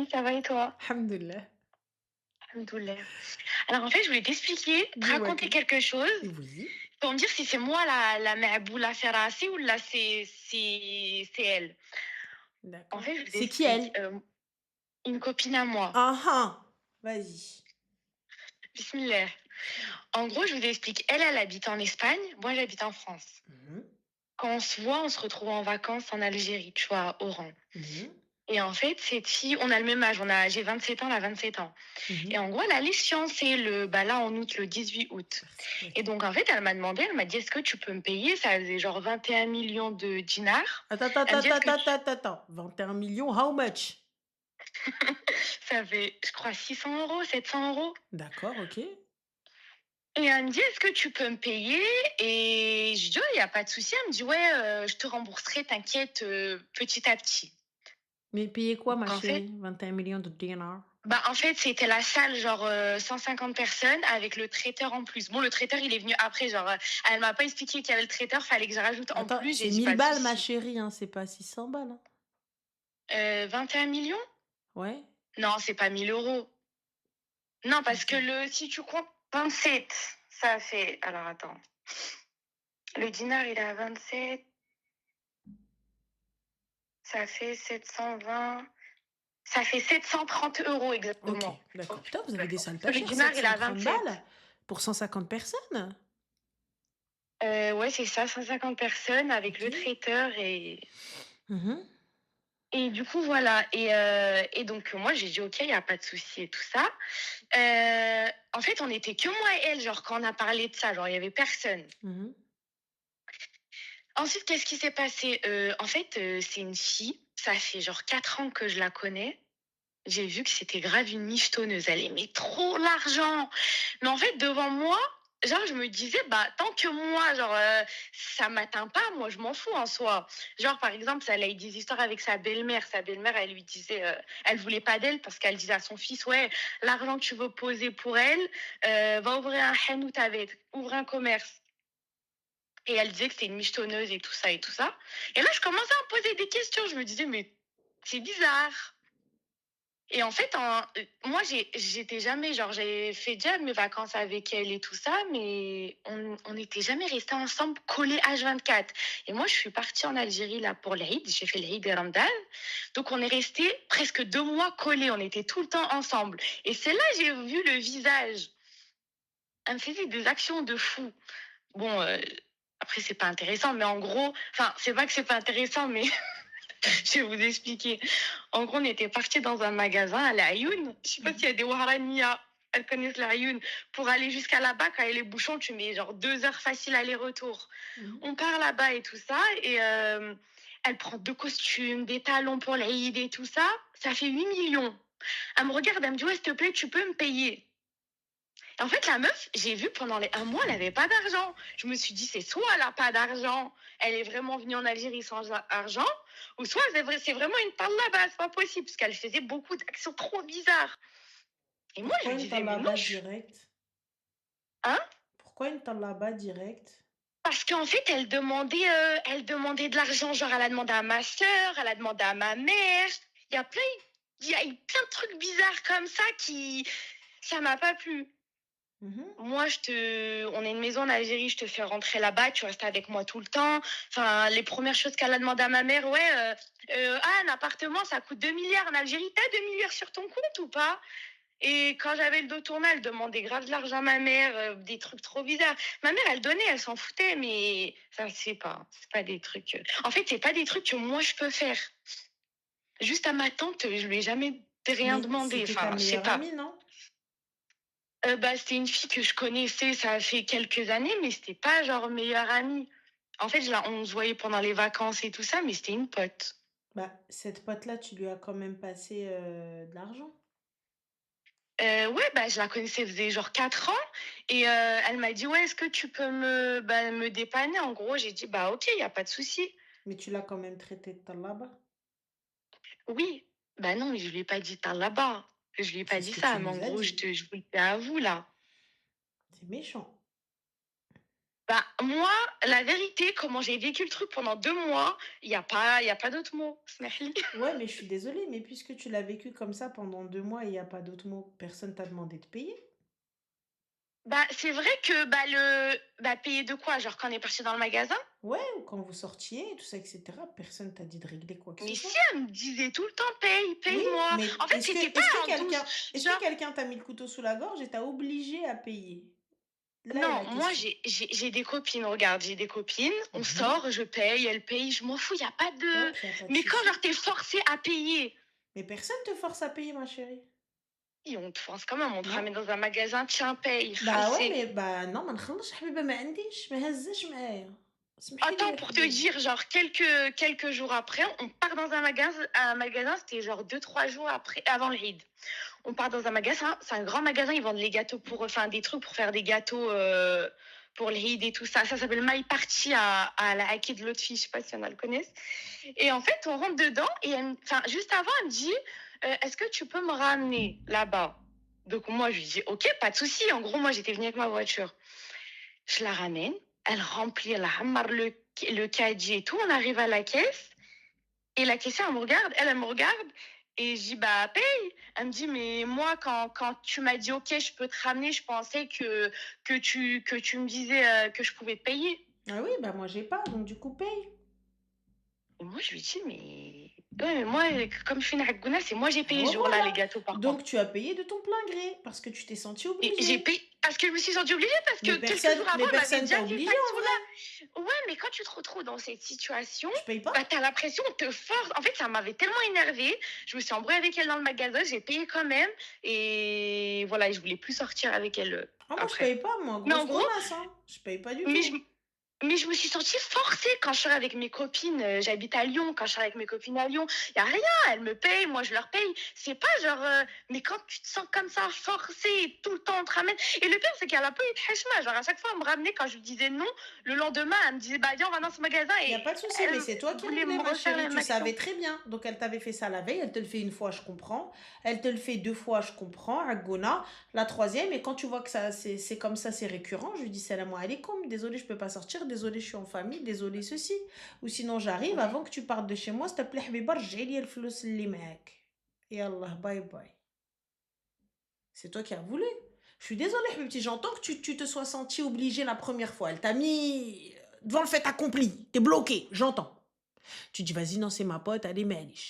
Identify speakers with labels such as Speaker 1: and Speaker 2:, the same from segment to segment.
Speaker 1: ça va et toi?
Speaker 2: Alhamdoulilah.
Speaker 1: Alhamdoulilah. Alors en fait, je voulais t'expliquer, te
Speaker 2: Dis-moi
Speaker 1: raconter
Speaker 2: tout.
Speaker 1: quelque chose
Speaker 2: Oui,
Speaker 1: pour me dire si c'est moi la ma'boula Ferrasi ou là c'est elle. En
Speaker 2: d'accord.
Speaker 1: fait, je vous
Speaker 2: C'est qui
Speaker 1: explique.
Speaker 2: elle?
Speaker 1: Une copine à moi.
Speaker 2: Ah ah! Vas-y.
Speaker 1: Bismillah. En gros, je vous explique. Elle habite en Espagne, moi j'habite en France.
Speaker 2: Mmh.
Speaker 1: Quand on se voit, on se retrouve en vacances en Algérie, tu vois, à Oran.
Speaker 2: Mmh.
Speaker 1: Et en fait, cette fille, on a le même âge, j'ai 27 ans, elle a 27 ans. Et
Speaker 2: Mmh.
Speaker 1: en gros, elle allait se fiancer là en août, le 18 août. Et
Speaker 2: OK.
Speaker 1: donc, en fait, elle m'a demandé, elle m'a dit, est-ce que tu peux me payer? Ça faisait genre 21 millions de dinars.
Speaker 2: Attends,
Speaker 1: Elle
Speaker 2: attends,
Speaker 1: me dit,
Speaker 2: attends,
Speaker 1: est-ce que
Speaker 2: attends,
Speaker 1: tu...
Speaker 2: attends, attends. 21 millions, how much?
Speaker 1: Ça fait, je crois, 600 euros, 700 euros.
Speaker 2: D'accord, OK.
Speaker 1: Et elle me dit, est-ce que tu peux me payer? Et je dis, il n'y a pas de souci. Elle me dit, ouais, je te rembourserai, t'inquiète, petit à petit.
Speaker 2: Mais payer quoi, ma
Speaker 1: Donc, en fait,
Speaker 2: chérie? 21 millions de dinars.
Speaker 1: c'était la salle, genre 150 personnes avec le traiteur en plus. Bon, le traiteur, il est venu après, genre, elle m'a pas expliqué qu'il y avait le traiteur, fallait que je rajoute en
Speaker 2: Attends,
Speaker 1: plus. J'ai
Speaker 2: c'est
Speaker 1: dit,
Speaker 2: 1000
Speaker 1: pas de
Speaker 2: balles, ma
Speaker 1: souci.
Speaker 2: chérie, hein, c'est pas 600 balles, hein.
Speaker 1: 21 millions?
Speaker 2: Ouais?
Speaker 1: Non, c'est pas 1 000 euros. Non, parce que
Speaker 2: OK.
Speaker 1: si tu comptes 27, ça fait. Alors attends. Le dinar, il est à 27, ça fait 720. Ça fait 730 euros
Speaker 2: OK,
Speaker 1: exactement.
Speaker 2: d'accord. Putain, vous avez des salles pas
Speaker 1: Le
Speaker 2: chères,
Speaker 1: dinar, il est à
Speaker 2: 730
Speaker 1: 27.
Speaker 2: balles? Pour 150 personnes?
Speaker 1: Ouais, c'est ça, 150 personnes avec le
Speaker 2: OK.
Speaker 1: traiteur et.
Speaker 2: Mmh.
Speaker 1: Et du coup, voilà. Et donc, moi, j'ai dit, OK, il n'y a pas de souci et tout ça. En fait, on était que moi et elle, genre, quand on a parlé de ça, genre, il n'y avait personne.
Speaker 2: Mmh.
Speaker 1: Ensuite, qu'est-ce qui s'est passé? En fait, c'est une fille, ça fait genre 4 ans que je la connais. J'ai vu que c'était grave une michetonneuse, elle aimait trop l'argent. Mais en fait, devant moi, genre, je me disais, bah, tant que moi, genre, ça m'atteint pas, moi, je m'en fous en soi. Genre, par exemple, elle a eu des histoires avec sa belle-mère. Sa belle-mère, elle lui disait, elle voulait pas d'elle parce qu'elle disait à son fils, ouais, l'argent que tu veux poser pour elle, va ouvrir un hanout avec, ouvre un commerce. Et elle disait que c'était une michetonneuse et tout ça et tout ça. Et là, je commençais à me poser des questions. Je me disais, mais c'est bizarre. Et en fait, moi, j'étais jamais, genre, j'ai fait déjà mes vacances avec elle et tout ça, mais on n'était jamais restés ensemble, collés H24. Et moi, je suis partie en Algérie, là, pour l'Aïd. J'ai fait l'Aïd et Ramadan. Donc, on est restés presque 2 mois collés. On était tout le temps ensemble. Et c'est là que j'ai vu le visage. Elle me faisait des actions de fou. Bon, après, c'est pas intéressant, mais en gros, enfin, c'est pas que c'est pas intéressant, mais je vais vous expliquer. En gros, on était partis dans un magasin à la Ayoun. Je sais pas s'il y a des Waharania. Elles connaissent la Ayoun. Pour aller jusqu'à là-bas, quand il y a les bouchons, tu mets genre 2 heures facile aller-retour.
Speaker 2: Mmh.
Speaker 1: On part là-bas et tout ça. Et elle prend 2 costumes, des talons pour l'Aïd et tout ça. Ça fait 8 millions. Elle me regarde, elle me dit, ouais, s'il te plaît, tu peux me payer. Et en fait, la meuf, j'ai vu pendant les 1 mois, elle n'avait pas d'argent. Je me suis dit, c'est soit elle n'a pas d'argent, elle est vraiment venue en Algérie sans argent, ou soit c'est vraiment une parle là-bas, c'est pas possible, parce qu'elle faisait beaucoup d'actions trop bizarres. Et moi, je
Speaker 2: Pourquoi
Speaker 1: lui
Speaker 2: une
Speaker 1: disais, mais non,
Speaker 2: talaba direct?
Speaker 1: hein?
Speaker 2: Pourquoi une talaba direct?
Speaker 1: Parce qu'en fait, elle demandait de l'argent, genre elle a demandé à ma soeur, elle a demandé à ma mère. Il y a plein, il y a eu plein de trucs bizarres comme ça ça m'a pas plu.
Speaker 2: Mmh.
Speaker 1: Moi, on a une maison en Algérie, je te fais rentrer là-bas, tu restes avec moi tout le temps. Enfin, les premières choses qu'elle a demandé à ma mère, ouais, un appartement, ça coûte 2 milliards en Algérie. T'as 2 milliards sur ton compte ou pas? Et quand j'avais le dos tourné, elle demandait grave de l'argent à ma mère, des trucs trop bizarres. Ma mère, elle donnait, elle s'en foutait, mais ça, c'est pas des trucs. En fait, c'est pas des trucs que moi je peux faire. Juste à ma tante, je lui ai jamais rien
Speaker 2: Mais
Speaker 1: demandé.
Speaker 2: c'était ta
Speaker 1: Enfin, je sais
Speaker 2: meilleure
Speaker 1: pas.
Speaker 2: amie, non?
Speaker 1: C'était une fille que je connaissais, ça fait quelques années, mais c'était pas genre meilleure amie. En fait, on se voyait pendant les vacances et tout ça, mais c'était une pote.
Speaker 2: Bah, cette pote-là, tu lui as quand même passé, de l'argent.
Speaker 1: Ouais, je la connaissais, faisait genre 4 ans, et elle m'a dit, ouais, est-ce que tu peux me dépanner? En gros, j'ai dit, bah ok, y a pas de souci.
Speaker 2: Mais tu l'as quand même traité de talaba.
Speaker 1: Oui, bah non, mais je lui ai pas dit, t'as là-bas. Je lui ai pas
Speaker 2: C'est ce
Speaker 1: dit
Speaker 2: que
Speaker 1: ça,
Speaker 2: tu
Speaker 1: mais en
Speaker 2: nous as
Speaker 1: gros,
Speaker 2: dit.
Speaker 1: je vous le fais à vous là.
Speaker 2: C'est méchant.
Speaker 1: Bah, moi, la vérité, comment j'ai vécu le truc pendant 2 mois, il y a pas d'autre mot, اسمح لي.
Speaker 2: Ouais, mais je suis désolée, mais puisque tu l'as vécu comme ça pendant 2 mois et il y a pas d'autre mot, personne t'a demandé de payer?
Speaker 1: Bah, c'est vrai que, payer de quoi? Genre quand on est parti dans le magasin?
Speaker 2: Ouais, ou quand vous sortiez, tout ça, et cetera, personne t'a dit de régler quoi que ce
Speaker 1: Mais si,
Speaker 2: soit.
Speaker 1: elle me disait tout le temps: «Paye,
Speaker 2: Oui,
Speaker 1: paye-moi».
Speaker 2: mais
Speaker 1: En fait, c'était pas en douce,
Speaker 2: est-ce que
Speaker 1: genre
Speaker 2: quelqu'un t'a mis le couteau sous la gorge et t'a obligé à payer? Là est
Speaker 1: non,
Speaker 2: la
Speaker 1: moi
Speaker 2: question.
Speaker 1: j'ai des copines, regarde, j'ai des copines, on
Speaker 2: Mmh.
Speaker 1: sort, je paye, elle paye, je m'en fous, il y a pas de
Speaker 2: OK, y a pas de
Speaker 1: mais quand
Speaker 2: souci.
Speaker 1: genre tu es forcé à payer,
Speaker 2: Mais personne te force à payer, ma chérie.
Speaker 1: et on te force quand même, on te
Speaker 2: Non?
Speaker 1: ramène dans un magasin: «Tiens, paye,
Speaker 2: Bah ouais,
Speaker 1: خلصي».
Speaker 2: mais bah non, ما نخلّصش حبيبة ما عنديش، ما هزّاش معايا. اسمحي لي
Speaker 1: Attends,
Speaker 2: يا
Speaker 1: pour te
Speaker 2: حبيبة.
Speaker 1: dire, genre quelques jours après, on part dans un magasin, c'était genre 2 3 jours après avant le Eid. On part dans un magasin, c'est un grand magasin, ils vendent les gâteaux pour enfin des trucs pour faire des gâteaux, pour le Eid et tout ça. Ça s'appelle My Party à la Hackée de Lotfi, je sais pas si y en a le connaissent. Et en fait, on rentre dedans et enfin, juste avant, elle me dit: «Est-ce que tu peux me ramener là-bas?» Donc moi, je lui dis: «OK, pas de souci». En gros, moi, j'étais venue avec ma voiture. Je la ramène, elle remplit, elle hammar le caddie et tout. On arrive à la caisse et la caissière, elle me regarde et je dis: «Bah, paye». Elle me dit: «Mais moi, quand tu m'as dit: "OK, je peux te ramener", je pensais que tu me disais, que je pouvais te payer».
Speaker 2: Ah oui, bah moi j'ai pas, donc du coup paye.
Speaker 1: Et moi, je lui dis: «Mais ouais, mais moi, comme je suis une Ragouna, c'est moi j'ai
Speaker 2: Ah
Speaker 1: payé ce
Speaker 2: ouais,
Speaker 1: jour-là
Speaker 2: voilà.
Speaker 1: les gâteaux par contre».
Speaker 2: Donc tu as payé de ton plein gré parce que tu t'es sentie
Speaker 1: Et j'ai
Speaker 2: obligée.
Speaker 1: payé parce que je me suis sentie obligée, parce que quelques jours avant,
Speaker 2: Mais
Speaker 1: elle m'avait
Speaker 2: personne
Speaker 1: déjà
Speaker 2: t'a
Speaker 1: dit:
Speaker 2: obligée en vrai.
Speaker 1: «Facture-la». Ouais, mais quand tu te retrouves dans cette situation,
Speaker 2: Tu payes
Speaker 1: bah,
Speaker 2: pas?
Speaker 1: tu l'impression on te force. En fait, ça m'avait tellement énervée, je me suis embrouillée avec elle dans le magasin, j'ai payé quand même et voilà, et je voulais plus sortir avec elle,
Speaker 2: Ah moi je
Speaker 1: après.
Speaker 2: paye pas, moi,
Speaker 1: Mais en
Speaker 2: grosse
Speaker 1: gros,
Speaker 2: connasse, hein. Je paye pas du
Speaker 1: mais je
Speaker 2: tout.
Speaker 1: mais je me suis sentie forcée quand je sors avec mes copines, j'habite à Lyon, quand je sors avec mes copines à Lyon, il y a rien, elles me payent, moi je leur paye. C'est pas genre, mais quand tu te sens comme ça forcée, tout le temps on te ramène et le pire c'est qu'elle a pas eu de heshima, genre à chaque fois elle me ramenait quand je lui disais non, le lendemain elle me disait: «Bah viens, on va dans ce magasin»
Speaker 2: Il y a
Speaker 1: et
Speaker 2: pas de souci, mais
Speaker 1: elle
Speaker 2: c'est toi qui
Speaker 1: voulait
Speaker 2: réglais,
Speaker 1: me
Speaker 2: ma
Speaker 1: refaire la
Speaker 2: chérie.
Speaker 1: même
Speaker 2: Tu
Speaker 1: action.
Speaker 2: savais très bien. Donc elle t'avait fait ça la veille, elle te le fait une fois, je comprends. Elle te le fait 2 fois, je comprends, Agona. La troisième, et quand tu vois que ça, c'est comme ça, c'est récurrent, je lui dis salam alaikum. Désolée, je peux pas sortir. Désolée, je suis en famille. Désolée, ceci. Ou sinon, j'arrive
Speaker 1: Ouais.
Speaker 2: avant que tu partes de chez moi. S'il te plaît, habiba, rجعي لي الفلوس اللي معاك. Et Allah, bye bye. C'est toi qui as voulu. Je suis désolée, mes petits. J'entends que tu te sois senti obligée la première fois. Elle t'a mis devant le fait accompli. T'es bloqué. J'entends. Tu dis, vas-y, non, c'est ma pote, allez, malish.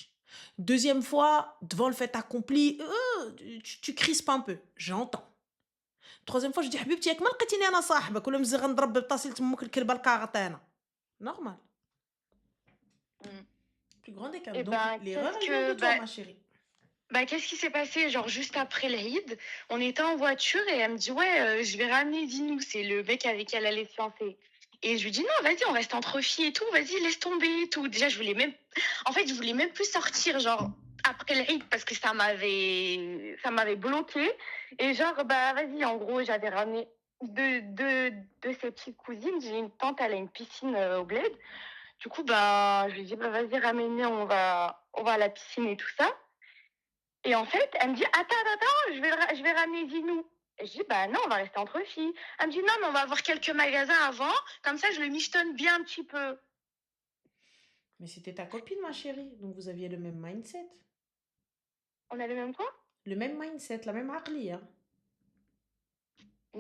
Speaker 2: Deuxième fois, devant le fait accompli, tu crispes un peu. J'entends. Troisième fois, je dis, حبيبتي ياك ما لقيتيني انا صاحبك ولا مزيغ نضرب بطاسيل تمك الكلبه القاغطانه. Normal.
Speaker 1: Mmh.
Speaker 2: Plus grand des câbles.
Speaker 1: Et
Speaker 2: Donc,
Speaker 1: ben
Speaker 2: l'erreur,
Speaker 1: qu'est-ce
Speaker 2: elle vient de
Speaker 1: que
Speaker 2: toi, ma chérie.
Speaker 1: qu'est-ce qui s'est passé? Genre juste après le Eid, on était en voiture et elle me dit: «Ouais, je vais ramener Zinou», c'est le mec avec qui elle allait se fiancer. Et je lui dis: «Non, vas-y, on reste entre filles et tout, vas-y, laisse tomber et tout». Déjà, je voulais même plus sortir, genre, après le Eid parce que ça m'avait bloquée et genre, bah, vas-y, en gros, j'avais ramené deux de ses petites cousines. J'ai une tante, elle a une piscine, au bled. Du coup, bah, je lui dis: «Bah, vas-y, ramène-les, on va à la piscine et tout ça». Et en fait, elle me dit: «Attends, attends, attends, je vais ramener Zinou». Et je dis: «Bah non, on va rester entre filles». Elle me dit: «Non, mais on va voir quelques magasins avant, comme ça je le michetonne bien un petit peu».
Speaker 2: Mais c'était ta copine, ma chérie. Donc, vous aviez le même mindset.
Speaker 1: On a le même quoi?
Speaker 2: Le même mindset, la même aqli, hein.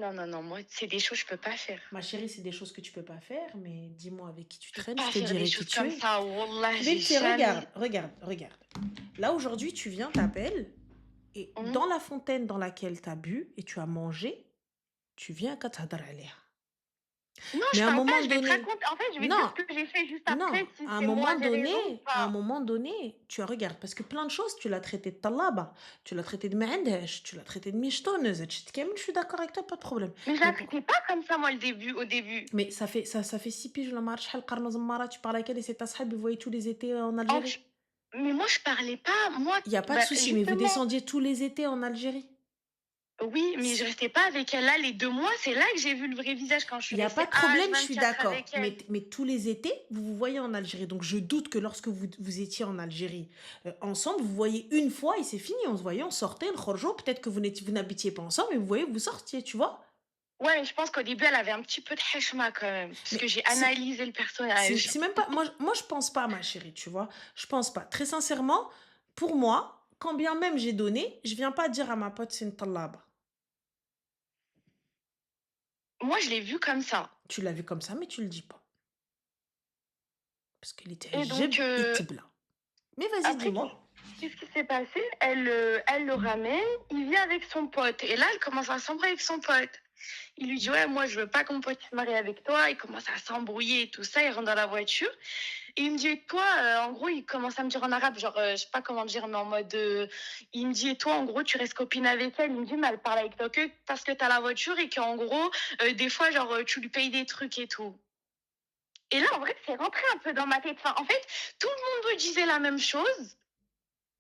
Speaker 1: Non, non, non, moi, c'est des choses que je peux pas faire.
Speaker 2: Ma chérie, c'est des choses que tu peux pas faire, mais dis-moi avec qui tu
Speaker 1: Je peux
Speaker 2: traînes, je
Speaker 1: pas
Speaker 2: te
Speaker 1: faire des
Speaker 2: dirai qui
Speaker 1: choses
Speaker 2: tu
Speaker 1: comme
Speaker 2: es.
Speaker 1: ça. Wallah, j'ai
Speaker 2: Habibti, regarde,
Speaker 1: jamais.
Speaker 2: regarde, regarde. Là, aujourd'hui, tu viens, t'appelles, et
Speaker 1: Mmh.
Speaker 2: dans la fontaine dans laquelle tu as bu et tu as mangé, tu viens à Katadar alayha.
Speaker 1: Non,
Speaker 2: Mais
Speaker 1: je
Speaker 2: à un
Speaker 1: parle pas,
Speaker 2: moment
Speaker 1: je vais te
Speaker 2: donné,
Speaker 1: raconter. En fait, je vais te dire
Speaker 2: non,
Speaker 1: ce que j'ai fait juste
Speaker 2: non,
Speaker 1: après, si c'est moi j'ai raison ou
Speaker 2: à un
Speaker 1: pas.
Speaker 2: moment donné, tu regardes, parce que plein de choses, tu l'as traité de talaba, tu l'as traité de ma'andesh, tu l'as traité de michtonneuse, etc. Je suis d'accord avec toi, pas de problème.
Speaker 1: Mais je
Speaker 2: Mais
Speaker 1: la
Speaker 2: pour,
Speaker 1: traitais pas comme ça, moi, au début.
Speaker 2: mais ça fait 6 piges, la marche, Qarna Zammara, tu parles avec elle et c'est ta sahab, vous voyez tous les étés en
Speaker 1: En
Speaker 2: Algérie.
Speaker 1: f Mais moi, je parlais pas, moi,
Speaker 2: Il y a pas de
Speaker 1: bah,
Speaker 2: souci, mais vous
Speaker 1: justement.
Speaker 2: descendiez tous les étés en Algérie.
Speaker 1: Oui, mais je
Speaker 2: Si
Speaker 1: restais pas avec elle là les 2 mois, c'est là que j'ai vu le vrai visage quand je suis
Speaker 2: il y a
Speaker 1: restée
Speaker 2: pas de problème, je suis
Speaker 1: H24
Speaker 2: d'accord,
Speaker 1: avec elle.
Speaker 2: mais tous les étés, vous vous voyez en Algérie. Donc je doute que lorsque vous étiez en Algérie, ensemble, vous voyez une fois et c'est fini. On se voyait, on sortait, le khorjo, peut-être que vous n'habitiez pas ensemble, mais vous voyez, vous sortiez, tu vois?
Speaker 1: Ouais, mais je pense qu'au début, elle avait un petit peu de heshima quand même, parce que
Speaker 2: Mais
Speaker 1: j'ai
Speaker 2: c'est
Speaker 1: analysé le
Speaker 2: c'est
Speaker 1: personnage.
Speaker 2: c'est même pas moi je pense pas ma chérie, tu vois? Je pense pas. Très sincèrement, pour moi, quand bien même j'ai donné, je viens pas dire à ma pote: «C'est une طلابة».
Speaker 1: Moi, je l'ai vu comme ça.
Speaker 2: Tu l'as vu comme ça, mais tu le dis pas. Parce que اللي
Speaker 1: Et
Speaker 2: تعجب
Speaker 1: donc,
Speaker 2: يتبلى. Mais vas-y,
Speaker 1: après,
Speaker 2: dis-moi.
Speaker 1: qu'est-ce qui s'est passé? Elle le ramène, il vient avec son pote. Et là, elle commence à s'embrouiller avec son pote. Il lui dit, ouais, moi, je veux pas que mon pote se marie avec toi. Il commence à s'embrouiller et tout ça. Il rentre dans la voiture. Et il me dit, et toi, en gros, il commence à me dire en arabe, genre, je sais pas comment dire, mais en mode, il me dit, et toi, en gros, tu restes copine avec elle. Il me dit, mais elle parle avec toi que parce que t'as la voiture et qu'en gros, des fois, genre, tu lui payes des trucs et tout. Et là, en vrai, c'est rentré un peu dans ma tête. Enfin, en fait, tout le monde me disait la même chose.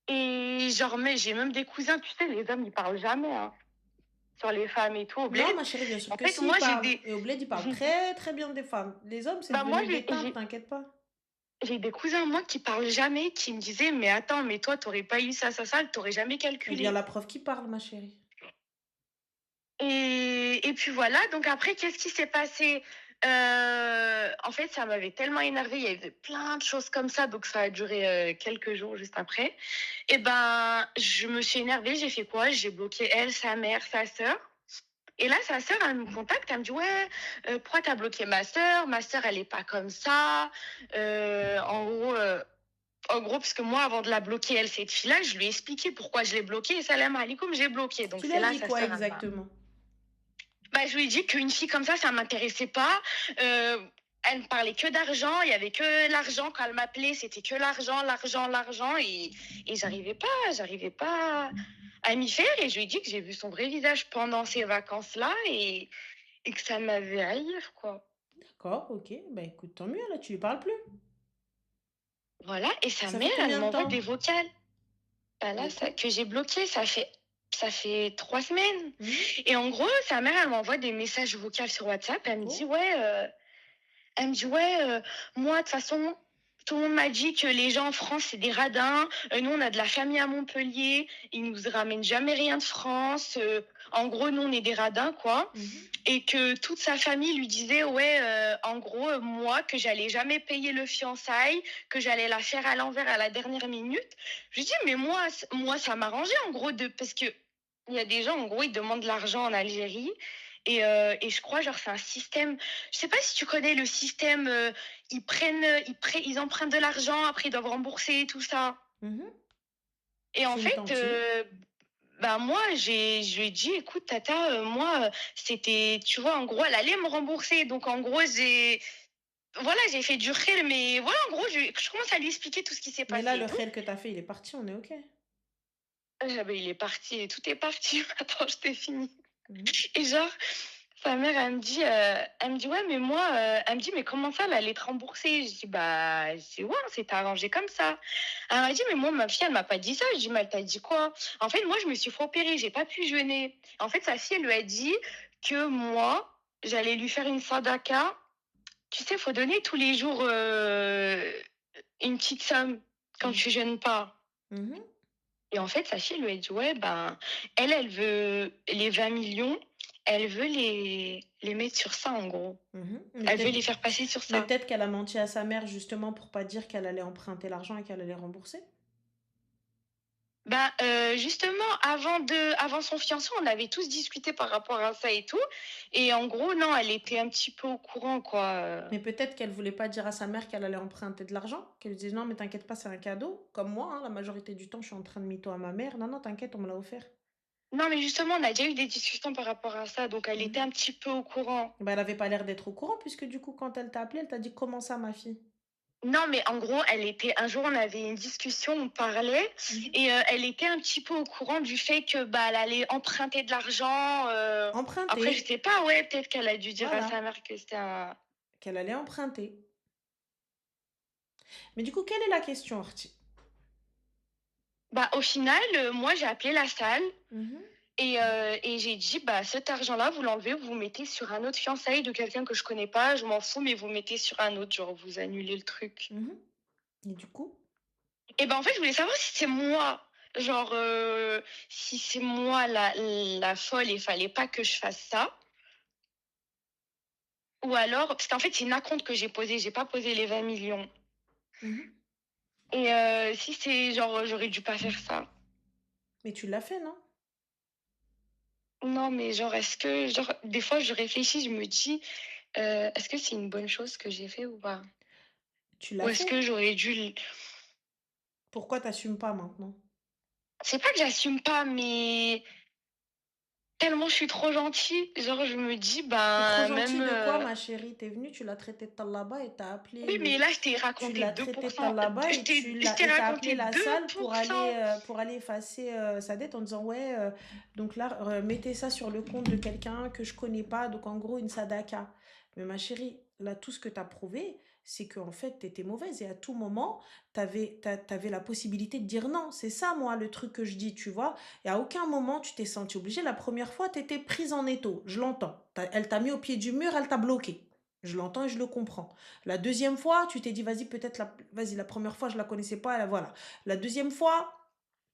Speaker 1: Et genre, mais j'ai même des cousins, tu sais, les hommes, ils parlent jamais, hein, sur les femmes et tout, au
Speaker 2: Non,
Speaker 1: bled.
Speaker 2: ma chérie, bien sûr
Speaker 1: En
Speaker 2: que
Speaker 1: fait,
Speaker 2: si, ils
Speaker 1: moi, j'ai
Speaker 2: parlent.
Speaker 1: des...
Speaker 2: Et au bled, ils parlent très, très bien des femmes. Les hommes, c'est
Speaker 1: bah, moi,
Speaker 2: devenu des timbres, t'inquiète pas.
Speaker 1: j'ai des cousins, moi, qui parlent jamais, qui me disaient, mais attends, mais toi, t'aurais pas eu ça, t'aurais jamais
Speaker 2: Eh bien,
Speaker 1: calculé.
Speaker 2: la preuve qu'ils parlent, ma chérie.
Speaker 1: Et puis voilà, donc après, qu'est-ce qui s'est passé? En fait, ça m'avait tellement énervée, il y avait plein de choses comme ça, donc ça a duré quelques jours juste après. Et ben, je me suis énervée, j'ai fait quoi? J'ai bloqué elle, sa mère, sa sœur. Et là, sa sœur, elle me contacte, elle me dit, ouais, pourquoi t'as bloqué ma sœur? Ma sœur, elle est pas comme ça. En gros, parce que moi, avant de la bloquer, elle, cette fille-là, je lui ai expliqué pourquoi je l'ai bloquée. Et salam alaikum, j'ai bloqué. Donc
Speaker 2: Tu lui
Speaker 1: c'est
Speaker 2: as
Speaker 1: là,
Speaker 2: dit
Speaker 1: sa
Speaker 2: quoi
Speaker 1: sœur, elle m'a...
Speaker 2: exactement?
Speaker 1: Bah, je lui ai dit qu'une fille comme ça m'intéressait pas. Euh, Elle me parlait que d'argent, il y avait que l'argent. Quand elle m'appelait, c'était que l'argent, l'argent, l'argent. Et j'arrivais pas à m'y faire. Et je lui ai dit que j'ai vu son vrai visage pendant ces vacances-là et que ça m'avait haïr, quoi.
Speaker 2: D'accord, ok. Bah écoute, tant mieux, là, tu lui parles plus.
Speaker 1: Voilà. Et sa
Speaker 2: Ça
Speaker 1: mère,
Speaker 2: fait
Speaker 1: elle
Speaker 2: combien de
Speaker 1: m'envoie des
Speaker 2: temps?
Speaker 1: vocales. Bah là,
Speaker 2: De quoi?
Speaker 1: que j'ai bloqué, ça fait 3 semaines.
Speaker 2: Mhm.
Speaker 1: Et en gros, sa mère, elle m'envoie des messages vocaux sur WhatsApp.
Speaker 2: D'accord.
Speaker 1: Elle me dit, ouais, moi, de toute façon, tout le monde m'a dit que les gens en France, c'est des radins. Nous, on a de la famille à Montpellier. Ils nous ramènent jamais rien de France. En gros, nous, on est des radins, quoi.
Speaker 2: Mhm.
Speaker 1: Et que toute sa famille lui disait, ouais, en gros, moi, que j'allais jamais payer le fiançailles, que j'allais la faire à l'envers à la dernière minute. Je lui dis, mais moi, ça m'arrangeait, en gros, parce que il y a des gens, en gros, ils demandent de l'argent en Algérie. Et je crois, genre, c'est un système. Je sais pas si tu connais le système. Ils empruntent de l'argent, après ils doivent rembourser tout ça.
Speaker 2: Mhm.
Speaker 1: Et en
Speaker 2: C'est une
Speaker 1: fait,
Speaker 2: tentine.
Speaker 1: bah moi, je lui ai dit, écoute, Tata, moi, c'était, tu vois, en gros, elle allait me rembourser. Donc, en gros, voilà, j'ai fait du khir, mais voilà, en gros, je commence à lui expliquer tout ce qui s'est
Speaker 2: Mais
Speaker 1: passé
Speaker 2: là,
Speaker 1: et
Speaker 2: le
Speaker 1: tout.
Speaker 2: khel que t'as fait, il est parti, on est ok.
Speaker 1: Bah, il est parti, tout est parti. Attends, je t'ai fini.
Speaker 2: Mhm.
Speaker 1: Et genre, sa mère, elle me dit, ouais, mais moi, elle me dit, mais comment ça, elle allait te rembourser? Je dis, bah, ouais, c'est arrangé comme ça. Elle m'a dit, mais moi, ma fille, elle m'a pas dit ça. Je dis, mais elle t'a dit quoi? En fait, moi, je me suis fait opérer, j'ai pas pu jeûner. En fait, sa fille, elle lui a dit que moi, j'allais lui faire une sadaka. Tu sais, faut donner tous les jours une petite somme quand
Speaker 2: Mhm.
Speaker 1: tu jeûnes pas.
Speaker 2: Mhm.
Speaker 1: Et en fait, sa fille lui a dit, ouais, ben, elle veut les 20 millions, elle veut les mettre sur ça, en gros.
Speaker 2: Mhm.
Speaker 1: Elle veut les faire passer sur
Speaker 2: Mais
Speaker 1: ça.
Speaker 2: peut-être qu'elle a menti à sa mère justement pour pas dire qu'elle allait emprunter l'argent et qu'elle allait rembourser.
Speaker 1: Ben, justement, avant son fiancé, on avait tous discuté par rapport à ça et tout. Et en gros, non, elle était un petit peu au courant, quoi.
Speaker 2: Mais peut-être qu'elle voulait pas dire à sa mère qu'elle allait emprunter de l'argent, qu'elle lui dise non mais t'inquiète pas c'est un cadeau, comme moi, hein, la majorité du temps je suis en train de mytho à ma mère, non non t'inquiète on me l'a offert.
Speaker 1: Non, mais justement, on a déjà eu des discussions par rapport à ça, donc elle était
Speaker 2: Mhm.
Speaker 1: un petit peu au courant.
Speaker 2: Bah, elle avait pas l'air d'être au courant puisque du coup quand elle t'a appelé elle t'a dit comment ça ma fille.
Speaker 1: Non, mais en gros, un jour, on avait une discussion, on parlait,
Speaker 2: Mhm.
Speaker 1: et elle était un petit peu au courant du fait que bah, elle allait emprunter de l'argent. Après, je
Speaker 2: Emprunter,
Speaker 1: sais pas, ouais, peut-être qu'elle a dû dire à sa
Speaker 2: voilà,
Speaker 1: mère que c'était un.
Speaker 2: qu'elle allait emprunter. Mais du coup quelle est la question Artie?
Speaker 1: Bah, au final, moi, j'ai appelé la salle
Speaker 2: Mhm.
Speaker 1: et j'ai dit, bah, cet argent-là, vous l'enlevez, vous mettez sur un autre fiançailles de quelqu'un que je connais pas, je m'en fous, mais vous mettez sur un autre, genre, vous annulez le truc.
Speaker 2: Mhm. Et du coup?
Speaker 1: Et ben, en fait, je voulais savoir si c'est moi. Genre, si c'est moi la folle et fallait pas que je fasse ça. ou alors parce qu'en fait, c'est une acompte que j'ai posé, j'ai pas posé les 20 millions.
Speaker 2: Mhm.
Speaker 1: Et si c'est genre, j'aurais dû pas faire ça.
Speaker 2: Mais tu l'as fait, non?
Speaker 1: Non, mais genre, est-ce que genre des fois, je réfléchis, je me dis, «Est-ce que c'est une bonne chose que j'ai fait ou pas?
Speaker 2: Tu
Speaker 1: Ou
Speaker 2: l'as
Speaker 1: est-ce
Speaker 2: fait.
Speaker 1: que j'aurais dû l»
Speaker 2: Pourquoi t'assumes pas maintenant?
Speaker 1: c'est pas que j'assume pas, mais tellement je suis trop gentille, genre je me dis,
Speaker 2: T'es trop
Speaker 1: ben,
Speaker 2: gentille
Speaker 1: même,
Speaker 2: de quoi, ma chérie? T'es venue, tu l'as traité de talaba et t'as appelé
Speaker 1: oui,
Speaker 2: le...
Speaker 1: mais là, je t'ai
Speaker 2: Tu
Speaker 1: raconté
Speaker 2: l'as
Speaker 1: deux
Speaker 2: traité
Speaker 1: pour
Speaker 2: de
Speaker 1: cent.
Speaker 2: talaba
Speaker 1: Je
Speaker 2: et
Speaker 1: t'ai je t'ai
Speaker 2: et t'as appelé
Speaker 1: raconté
Speaker 2: la
Speaker 1: deux
Speaker 2: salle
Speaker 1: pour cent.
Speaker 2: pour aller effacer sa dette en disant ouais, donc là, mettez ça sur le compte de quelqu'un que je connais pas, donc en gros une sadaka. Mais ma chérie, là, tout ce que t'as prouvé, c'est qu'en fait, t'étais mauvaise et à tout moment, t'avais la possibilité de dire non. C'est ça, moi, le truc que je dis, tu vois. Et à aucun moment, tu t'es sentie obligée. La première fois, t'étais prise en étau. Je l'entends. Elle t'a mis au pied du mur, elle t'a bloqué. Je l'entends et je le comprends. La deuxième fois, tu t'es dit, vas-y, vas-y, la première fois, je la connaissais pas, voilà. La deuxième fois,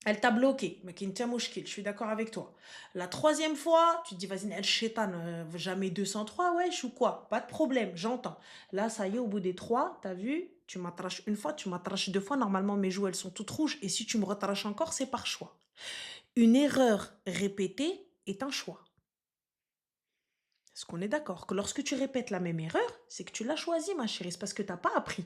Speaker 2: elle t'a bloqué. Mais qui je suis d'accord avec toi. La troisième fois, tu te dis, vas-y, elle chétane, jamais 203, wesh, ou quoi? Pas de problème, j'entends. Là, ça y est, au bout des trois, t'as vu, tu m'attraches une fois, tu m'attraches deux fois. Normalement, mes joues, elles sont toutes rouges. Et si tu me retraches encore, c'est par choix. Une erreur répétée est un choix. Est-ce qu'on est d'accord que lorsque tu répètes la même erreur, c'est que tu l'as choisie, ma chérie, c'est parce que tu n'as pas appris.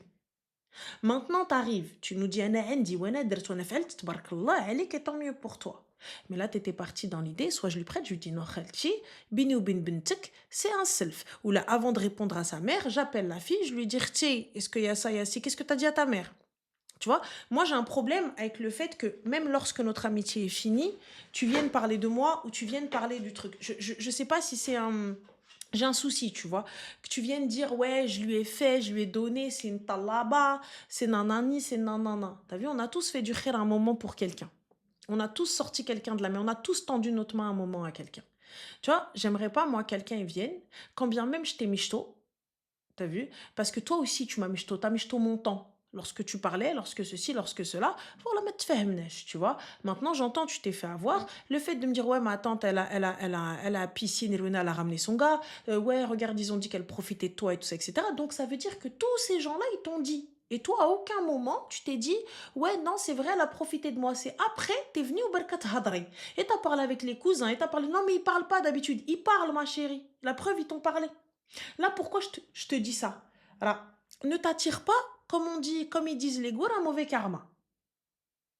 Speaker 2: Maintenant, tu arrives, tu nous dis, Ana عندي وانا درت وانا فعلت تبارك الله عليك et tant mieux pour toi. Mais là, tu étais parti dans l'idée, soit je lui prête, je lui dis non, khalti, bini ou bin bintek, c'est un self. Ou là, avant de répondre à sa mère, j'appelle la fille, je lui dis, tiens, est-ce qu'il y a ça, il y a ci, qu'est-ce que tu as dit à ta mère? Tu vois, moi j'ai un problème avec le fait que même lorsque notre amitié est finie, tu viennes parler de moi ou tu viennes parler du truc. Je sais pas si c'est un... J'ai un souci, tu vois. Que tu viennes dire, ouais, je lui ai fait, je lui ai donné, c'est une talaba, c'est nanani, c'est nanana. T'as vu, on a tous fait du khir à un moment pour quelqu'un. On a tous sorti quelqu'un de la main, on a tous tendu notre main à un moment à quelqu'un. Tu vois, j'aimerais pas, moi, quelqu'un vienne, quand bien même je t'ai michto, t'as vu? Parce que toi aussi, tu m'as michto, t'as michto mon temps. Lorsque tu parlais, lorsque ceci, lorsque cela, voilà, mais tfahemnesh, tu vois. Maintenant, j'entends, tu t'es fait avoir. Le fait de me dire, ouais, ma tante, elle a piscine et Luna, elle a ramené son gars. Ouais, regarde, ils ont dit qu'elle profitait de toi et tout ça, etc. Donc, ça veut dire que tous ces gens-là, ils t'ont dit. Et toi, à aucun moment, tu t'es dit, ouais, non, c'est vrai, elle a profité de moi. C'est après, t'es venu au Berkat Hadri. Et t'as parlé avec les cousins, et t'as parlé, non, mais ils parlent pas d'habitude. Ils parlent, ma chérie. La preuve, ils t'ont parlé. Là, pourquoi je te dis ça? Alors, ne t'attire pas, comme on dit, comme ils disent les gourds, un mauvais karma.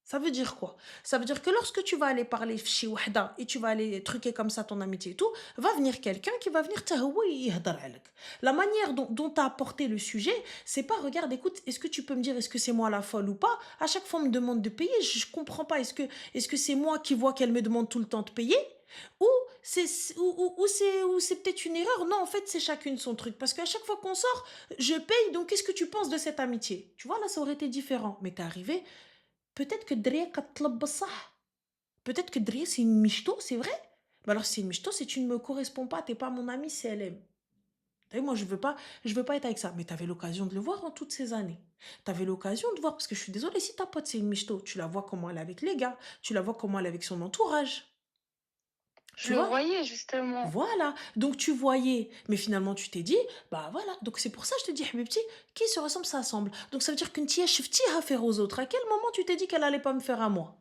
Speaker 2: Ça veut dire quoi? Ça veut dire que lorsque tu vas aller parler chez Wahda et tu vas aller truquer comme ça ton amitié et tout, va venir quelqu'un qui va venir t'ahouer et yahdar alek. La manière dont tu as apporté le sujet, c'est pas regarde, écoute, est-ce que tu peux me dire est-ce que c'est moi la folle ou pas? À chaque fois on me demande de payer, je comprends pas. Est-ce que c'est moi qui vois qu'elle me demande tout le temps de payer? Ou c'est peut-être une erreur? Non, en fait, c'est chacune son truc. Parce qu'à chaque fois qu'on sort, je paye, donc qu'est-ce que tu penses de cette amitié? Tu vois, là, ça aurait été différent. Mais t'es arrivé, peut-être que Drea كتطلب بصح. Peut-être que Drea c'est une michto, c'est vrai. Mais alors si c'est une michto, c'est tu ne me corresponds pas, t'es pas mon ami, c'est elle aime. T'as vu, moi je veux pas être avec ça. Mais t'avais l'occasion de le voir en toutes ces années. T'avais l'occasion de voir, parce que je suis désolée, si ta pote c'est une michto, tu la vois comment elle est avec les gars, tu la vois comment elle est avec son entourage.
Speaker 1: Je
Speaker 2: Tu
Speaker 1: le
Speaker 2: vois?
Speaker 1: voyais justement.
Speaker 2: Voilà. Donc tu voyais, mais finalement tu t'es dit, bah voilà. Donc c'est pour ça que je te dis, Habibti, qui se ressemble s'assemble. Donc ça veut dire qu'une tia chefti à faire aux autres. À quel moment tu t'es dit qu'elle allait pas me faire à moi?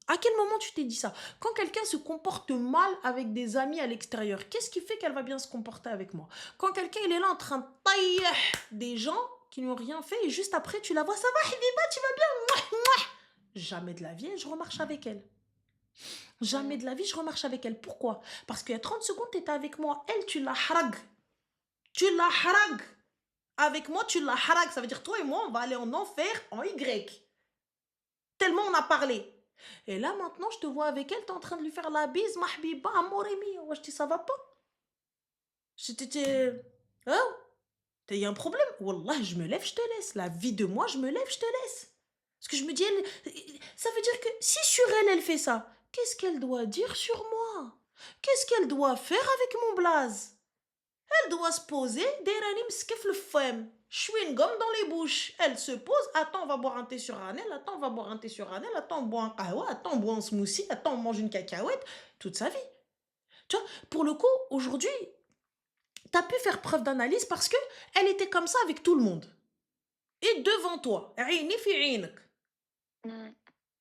Speaker 2: À quel moment tu t'es dit ça? Quand quelqu'un se comporte mal avec des amis à l'extérieur, qu'est-ce qui fait qu'elle va bien se comporter avec moi? Quand quelqu'un il est là en train de tailler des gens qui n'ont rien fait et juste après tu la vois, ça va, Habiba, tu vas bien? Mouah, mouah. Jamais de la vie, je remarche avec elle. Jamais de la vie, je remarche avec elle. Pourquoi? Parce qu'il y a 30 secondes, tu étais avec moi. Elle, tu la harag. Tu la harag. Avec moi, tu la harag. Ça veut dire toi et moi, on va aller en enfer en Y. Tellement on a parlé. Et là, maintenant, je te vois avec elle, tu es en train de lui faire la bise. Mahbiba, amoremi. Ouais, je dis, ça va pas? J'étais... Hein? Il y a un problème? Wallah, je me lève, je te laisse. La vie de moi, je me lève, je te laisse. Parce que je me dis, ça veut dire que si sur elle, elle fait ça, qu'est-ce qu'elle doit dire sur moi? Qu'est-ce qu'elle doit faire avec mon blaze? Elle doit se poser, derani mskef le femme. Chewing gum dans les bouches. Elle se pose, attends, on va boire un thé sur Ranel, attends, on va boire un thé sur Ranel, attends, on boit un kahwa, attends, on boit un smoothie, attends, on mange une cacahuète, toute sa vie. Tu vois, pour le coup, aujourd'hui, t'as pu faire preuve d'analyse parce que elle était comme ça avec tout le monde. Et devant toi. عيني في عينك.
Speaker 1: Mm.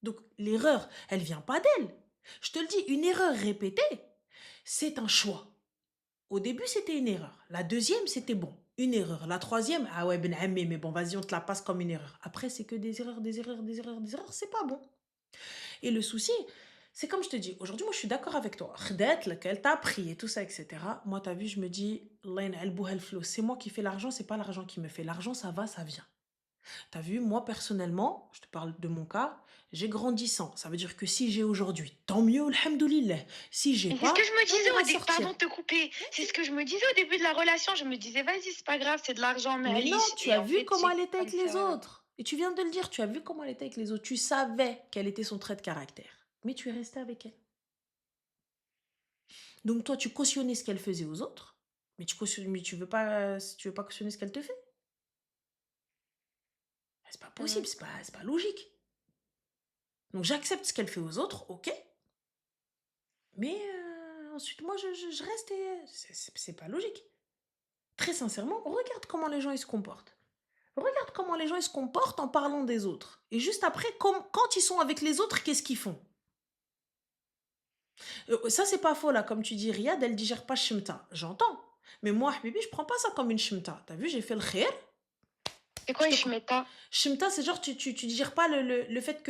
Speaker 2: Donc l'erreur, elle vient pas d'elle. Je te le dis, une erreur répétée, c'est un choix. Au début, c'était une erreur. La deuxième, c'était bon. Une erreur. La troisième, ah ouais, ben amé, mais bon, vas-y, on te la passe comme une erreur. Après, c'est que des erreurs, des erreurs, des erreurs, des erreurs. C'est pas bon. Et le souci, c'est comme je te dis, aujourd'hui, moi, je suis d'accord avec toi. Khdet, laquelle t'a appris et tout ça, etc. Moi, t'as vu, je me dis, Allah yan'albouha al-flow. C'est moi qui fais l'argent, c'est pas l'argent qui me fait. L'argent, ça va, ça vient. T'as vu, moi, personnellement, je te parle de mon cas, j'ai grandi sans. Ça veut dire que si j'ai aujourd'hui, tant mieux, alhamdoulilah. Si j'ai
Speaker 1: Et c'est ce que
Speaker 2: pas,
Speaker 1: je me
Speaker 2: on
Speaker 1: disais
Speaker 2: ira
Speaker 1: au début,
Speaker 2: sortir.
Speaker 1: pardon de te couper, c'est ce que je me disais au début de la relation. Je me disais, vas-y, c'est pas grave, c'est de l'argent, mais
Speaker 2: Mais non,
Speaker 1: Alice.
Speaker 2: tu
Speaker 1: Et
Speaker 2: as
Speaker 1: en
Speaker 2: vu
Speaker 1: fait,
Speaker 2: comment
Speaker 1: c'est
Speaker 2: elle était
Speaker 1: comme
Speaker 2: avec les
Speaker 1: ça.
Speaker 2: autres. Et tu viens de le dire, tu as vu comment elle était avec les autres. Tu savais quel était son trait de caractère. Mais tu es resté avec elle. Donc toi, tu cautionnais ce qu'elle faisait aux autres, mais tu veux pas cautionner ce qu'elle te fait. C'est pas possible,
Speaker 1: Mm.
Speaker 2: c'est pas logique. Donc j'accepte ce qu'elle fait aux autres, ok, mais ensuite moi je reste et c'est pas logique. Très sincèrement, regarde comment les gens ils se comportent. Regarde comment les gens ils se comportent en parlant des autres. Et juste après, quand ils sont avec les autres, qu'est-ce qu'ils font? Ça, c'est pas faux, là. Comme tu dis, Riyad, elle digère pas shimta. J'entends. Mais moi, Habibi, je prends pas ça comme une shimta. T'as vu, j'ai fait le khair.
Speaker 1: C'est
Speaker 2: Je
Speaker 1: quoi,
Speaker 2: te...
Speaker 1: Ishmeta?
Speaker 2: Shimta, c'est genre, tu digères pas le fait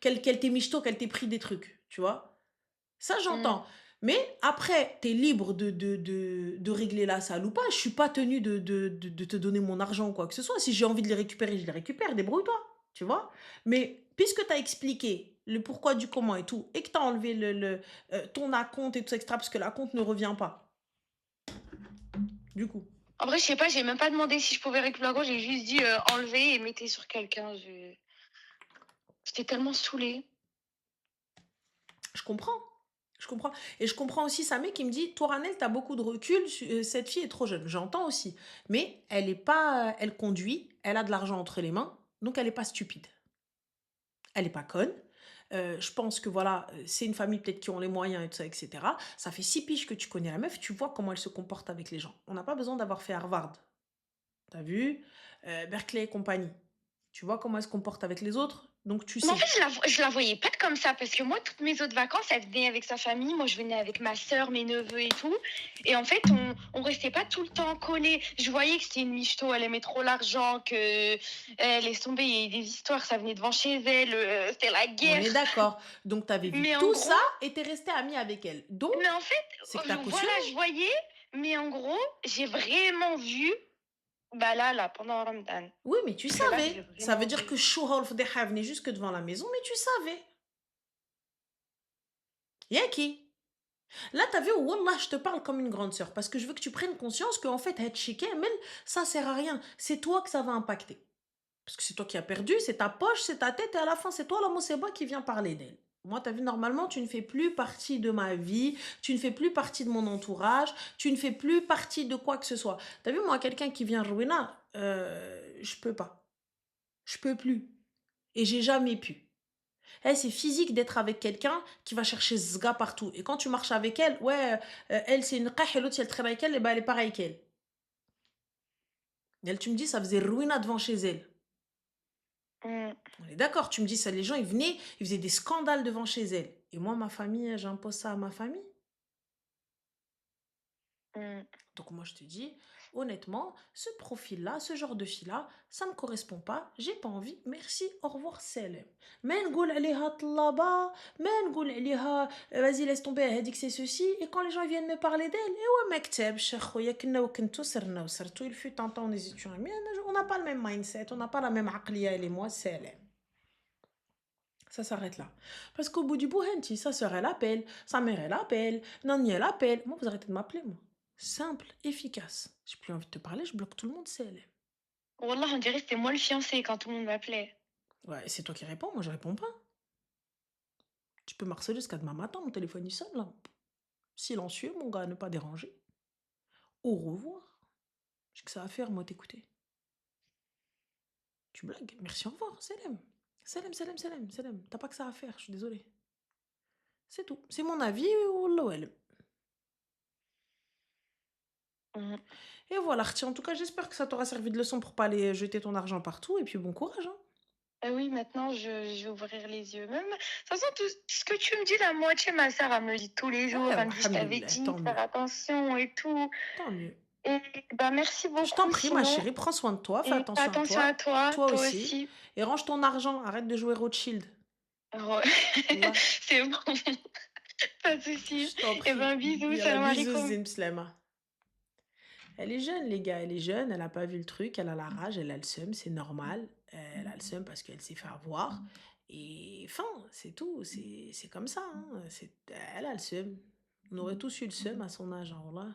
Speaker 2: qu'elle t'ait michto, qu'elle t'ait pris des trucs. Tu vois? Ça,
Speaker 1: Mm.
Speaker 2: j'entends. Mais après, t'es libre de régler la salle ou pas. Je suis pas tenue de te donner mon argent ou quoi que ce soit. Si j'ai envie de les récupérer, je les récupère. Débrouille-toi. Tu vois? Mais puisque t'as expliqué le pourquoi du comment et tout, et que t'as enlevé ton acompte et tout ça, etc., parce que l'acompte ne revient pas. Du coup.
Speaker 1: En vrai, je sais pas, j'ai même pas demandé si je pouvais récupérer l'argent, j'ai juste dit enlever et mettez sur quelqu'un. J'étais tellement saoulée.
Speaker 2: Je comprends. Je comprends. Et je comprends aussi Samé qui me dit, toi, Ranel, t'as beaucoup de recul, cette fille est trop jeune. J'entends aussi. Mais elle est pas, elle conduit, elle a de l'argent entre les mains, donc elle est pas stupide. Elle est pas conne. Je pense que voilà, c'est une famille peut-être qui ont les moyens et tout ça, etc. Ça fait 6 piges que tu connais la meuf, tu vois comment elle se comporte avec les gens. On n'a pas besoin d'avoir fait Harvard. T'as vu? Berkeley et compagnie. Tu vois comment elle se comporte avec les autres, donc tu
Speaker 1: Mais en fait,
Speaker 2: sais.
Speaker 1: je la voyais pas comme ça parce que moi, toutes mes autres vacances, elle venait avec sa famille. Moi, je venais avec ma sœur, mes neveux et tout. Et en fait, on restait pas tout le temps collés. Je voyais que c'était une michto, elle aimait trop l'argent, que elle laisse tomber. Il y a eu des histoires, ça venait devant chez elle, c'était la
Speaker 2: On
Speaker 1: guerre.
Speaker 2: est d'accord. Donc t'avais vu
Speaker 1: Mais en
Speaker 2: tout ça
Speaker 1: gros,
Speaker 2: et t'es resté ami avec elle. Donc,
Speaker 1: mais en fait,
Speaker 2: c'est que t'as cautionné.
Speaker 1: voilà, je voyais. Mais en gros, j'ai vraiment vu, bah là, pendant Ramadan.
Speaker 2: Oui, mais tu
Speaker 1: Parce que là,
Speaker 2: savais.
Speaker 1: j'ai
Speaker 2: Ça veut
Speaker 1: vraiment
Speaker 2: dire
Speaker 1: vu.
Speaker 2: que Chouhol Fdeha venait jusque devant la maison, mais tu savais. Yaki. Là, t'as vu, Wallah, je te parle comme une grande sœur, parce que je veux que tu prennes conscience qu'en fait, être chiqué, mais ça sert à rien. C'est toi que ça va impacter. Parce que c'est toi qui as perdu, c'est ta poche, c'est ta tête, et à la fin, c'est toi, la Mousseba, qui vient parler d'elle. Moi, t'as vu, normalement, tu ne fais plus partie de ma vie, tu ne fais plus partie de mon entourage, tu ne fais plus partie de quoi que ce soit. T'as vu, moi, quelqu'un qui vient Rwena, je peux pas. Je peux plus. Et j'ai jamais pu. Elle, c'est physique d'être avec quelqu'un qui va chercher ce gars partout. Et quand tu marches avec elle, ouais, elle, c'est une qah et l'autre, si elle traîne avec elle, et ben, elle est pareille qu'elle. Elle, tu me dis, ça faisait ruina devant chez elle.
Speaker 1: Mm,
Speaker 2: On est d'accord, tu me dis ça, les gens, ils venaient, ils faisaient des scandales devant chez elle. Et moi, ma famille, j'impose ça à ma famille.
Speaker 1: mm.
Speaker 2: Donc moi, je te dis, honnêtement, ce profil-là, ce genre de fille-là, ça ne me correspond pas, j'ai pas envie, merci, au revoir, salam. Mais نقول عليها طلابة, mais نقول عليها, vas-y, laisse tomber, elle dit que c'est ceci, et quand les gens ils viennent me parler d'elle, eh ouais, ما كتبش اخويا كنا وكنتو سرنا وسرتو, il fut un temps, nous étions amis, on n'a pas le même mindset, on n'a pas la même عقلية, elle et moi, salam. Ça s'arrête là. Parce qu'au bout du bout, Henti, sa sœur, elle appelle, sa mère, elle appelle, Nani, elle appelle. Moi, vous arrêtez de m'appeler, moi. Simple, efficace. J'ai plus envie de te parler, je bloque tout le monde, c'est elle.
Speaker 1: Wallah, on dirait que c'était moi le fiancé quand tout le monde m'appelait.
Speaker 2: Ouais, c'est toi qui réponds, moi je réponds pas. Tu peux m'harceler jusqu'à demain matin, mon téléphone il sonne là. Silencieux, mon gars, ne pas déranger. Au revoir. J'ai que ça à faire, moi, t'écouter. Tu blagues. Merci, au revoir. Salam. Salam, salam, salam, salam. T'as pas que ça à faire, je suis désolée. C'est tout. C'est mon avis, wallah, wallah.
Speaker 1: Mmh.
Speaker 2: Et voilà, Artie, en tout cas, j'espère que ça t'aura servi de leçon pour pas aller jeter ton argent partout et puis bon courage, hein.
Speaker 1: Ah oui, maintenant je vais ouvrir les yeux. Même de toute façon, tout ce que tu me dis, la moitié, ma sœur, elle me le dit tous les jours.
Speaker 2: Ouais,
Speaker 1: Elle me dit: «Je t'avais
Speaker 2: alhamdoulilah,
Speaker 1: dit
Speaker 2: tant
Speaker 1: de faire
Speaker 2: mieux,
Speaker 1: attention et tout»
Speaker 2: tant mieux.
Speaker 1: et bah, merci
Speaker 2: Je t'en
Speaker 1: beaucoup
Speaker 2: prie, ma
Speaker 1: sinon
Speaker 2: chérie, prends soin de toi, fais
Speaker 1: et fais
Speaker 2: attention à
Speaker 1: attention à
Speaker 2: toi,
Speaker 1: toi,
Speaker 2: toi
Speaker 1: toi
Speaker 2: aussi,
Speaker 1: aussi.
Speaker 2: et range ton argent, arrête de jouer Rothschild.
Speaker 1: Re
Speaker 2: Là,
Speaker 1: c'est bon, pas de souci.
Speaker 2: je t'en
Speaker 1: Et
Speaker 2: prie.
Speaker 1: ben, bisous,
Speaker 2: Yalla,
Speaker 1: salam
Speaker 2: bisous,
Speaker 1: alaikum.
Speaker 2: Zimslema. Elle est jeune, les gars, elle est jeune, elle a pas vu le truc, elle a la rage, elle a le seum, c'est normal. Elle a le seum parce qu'elle s'est fait avoir. Et fin, c'est tout, c'est comme ça, hein. Elle a le seum. On aurait tous eu le seum à son âge, hein, voilà.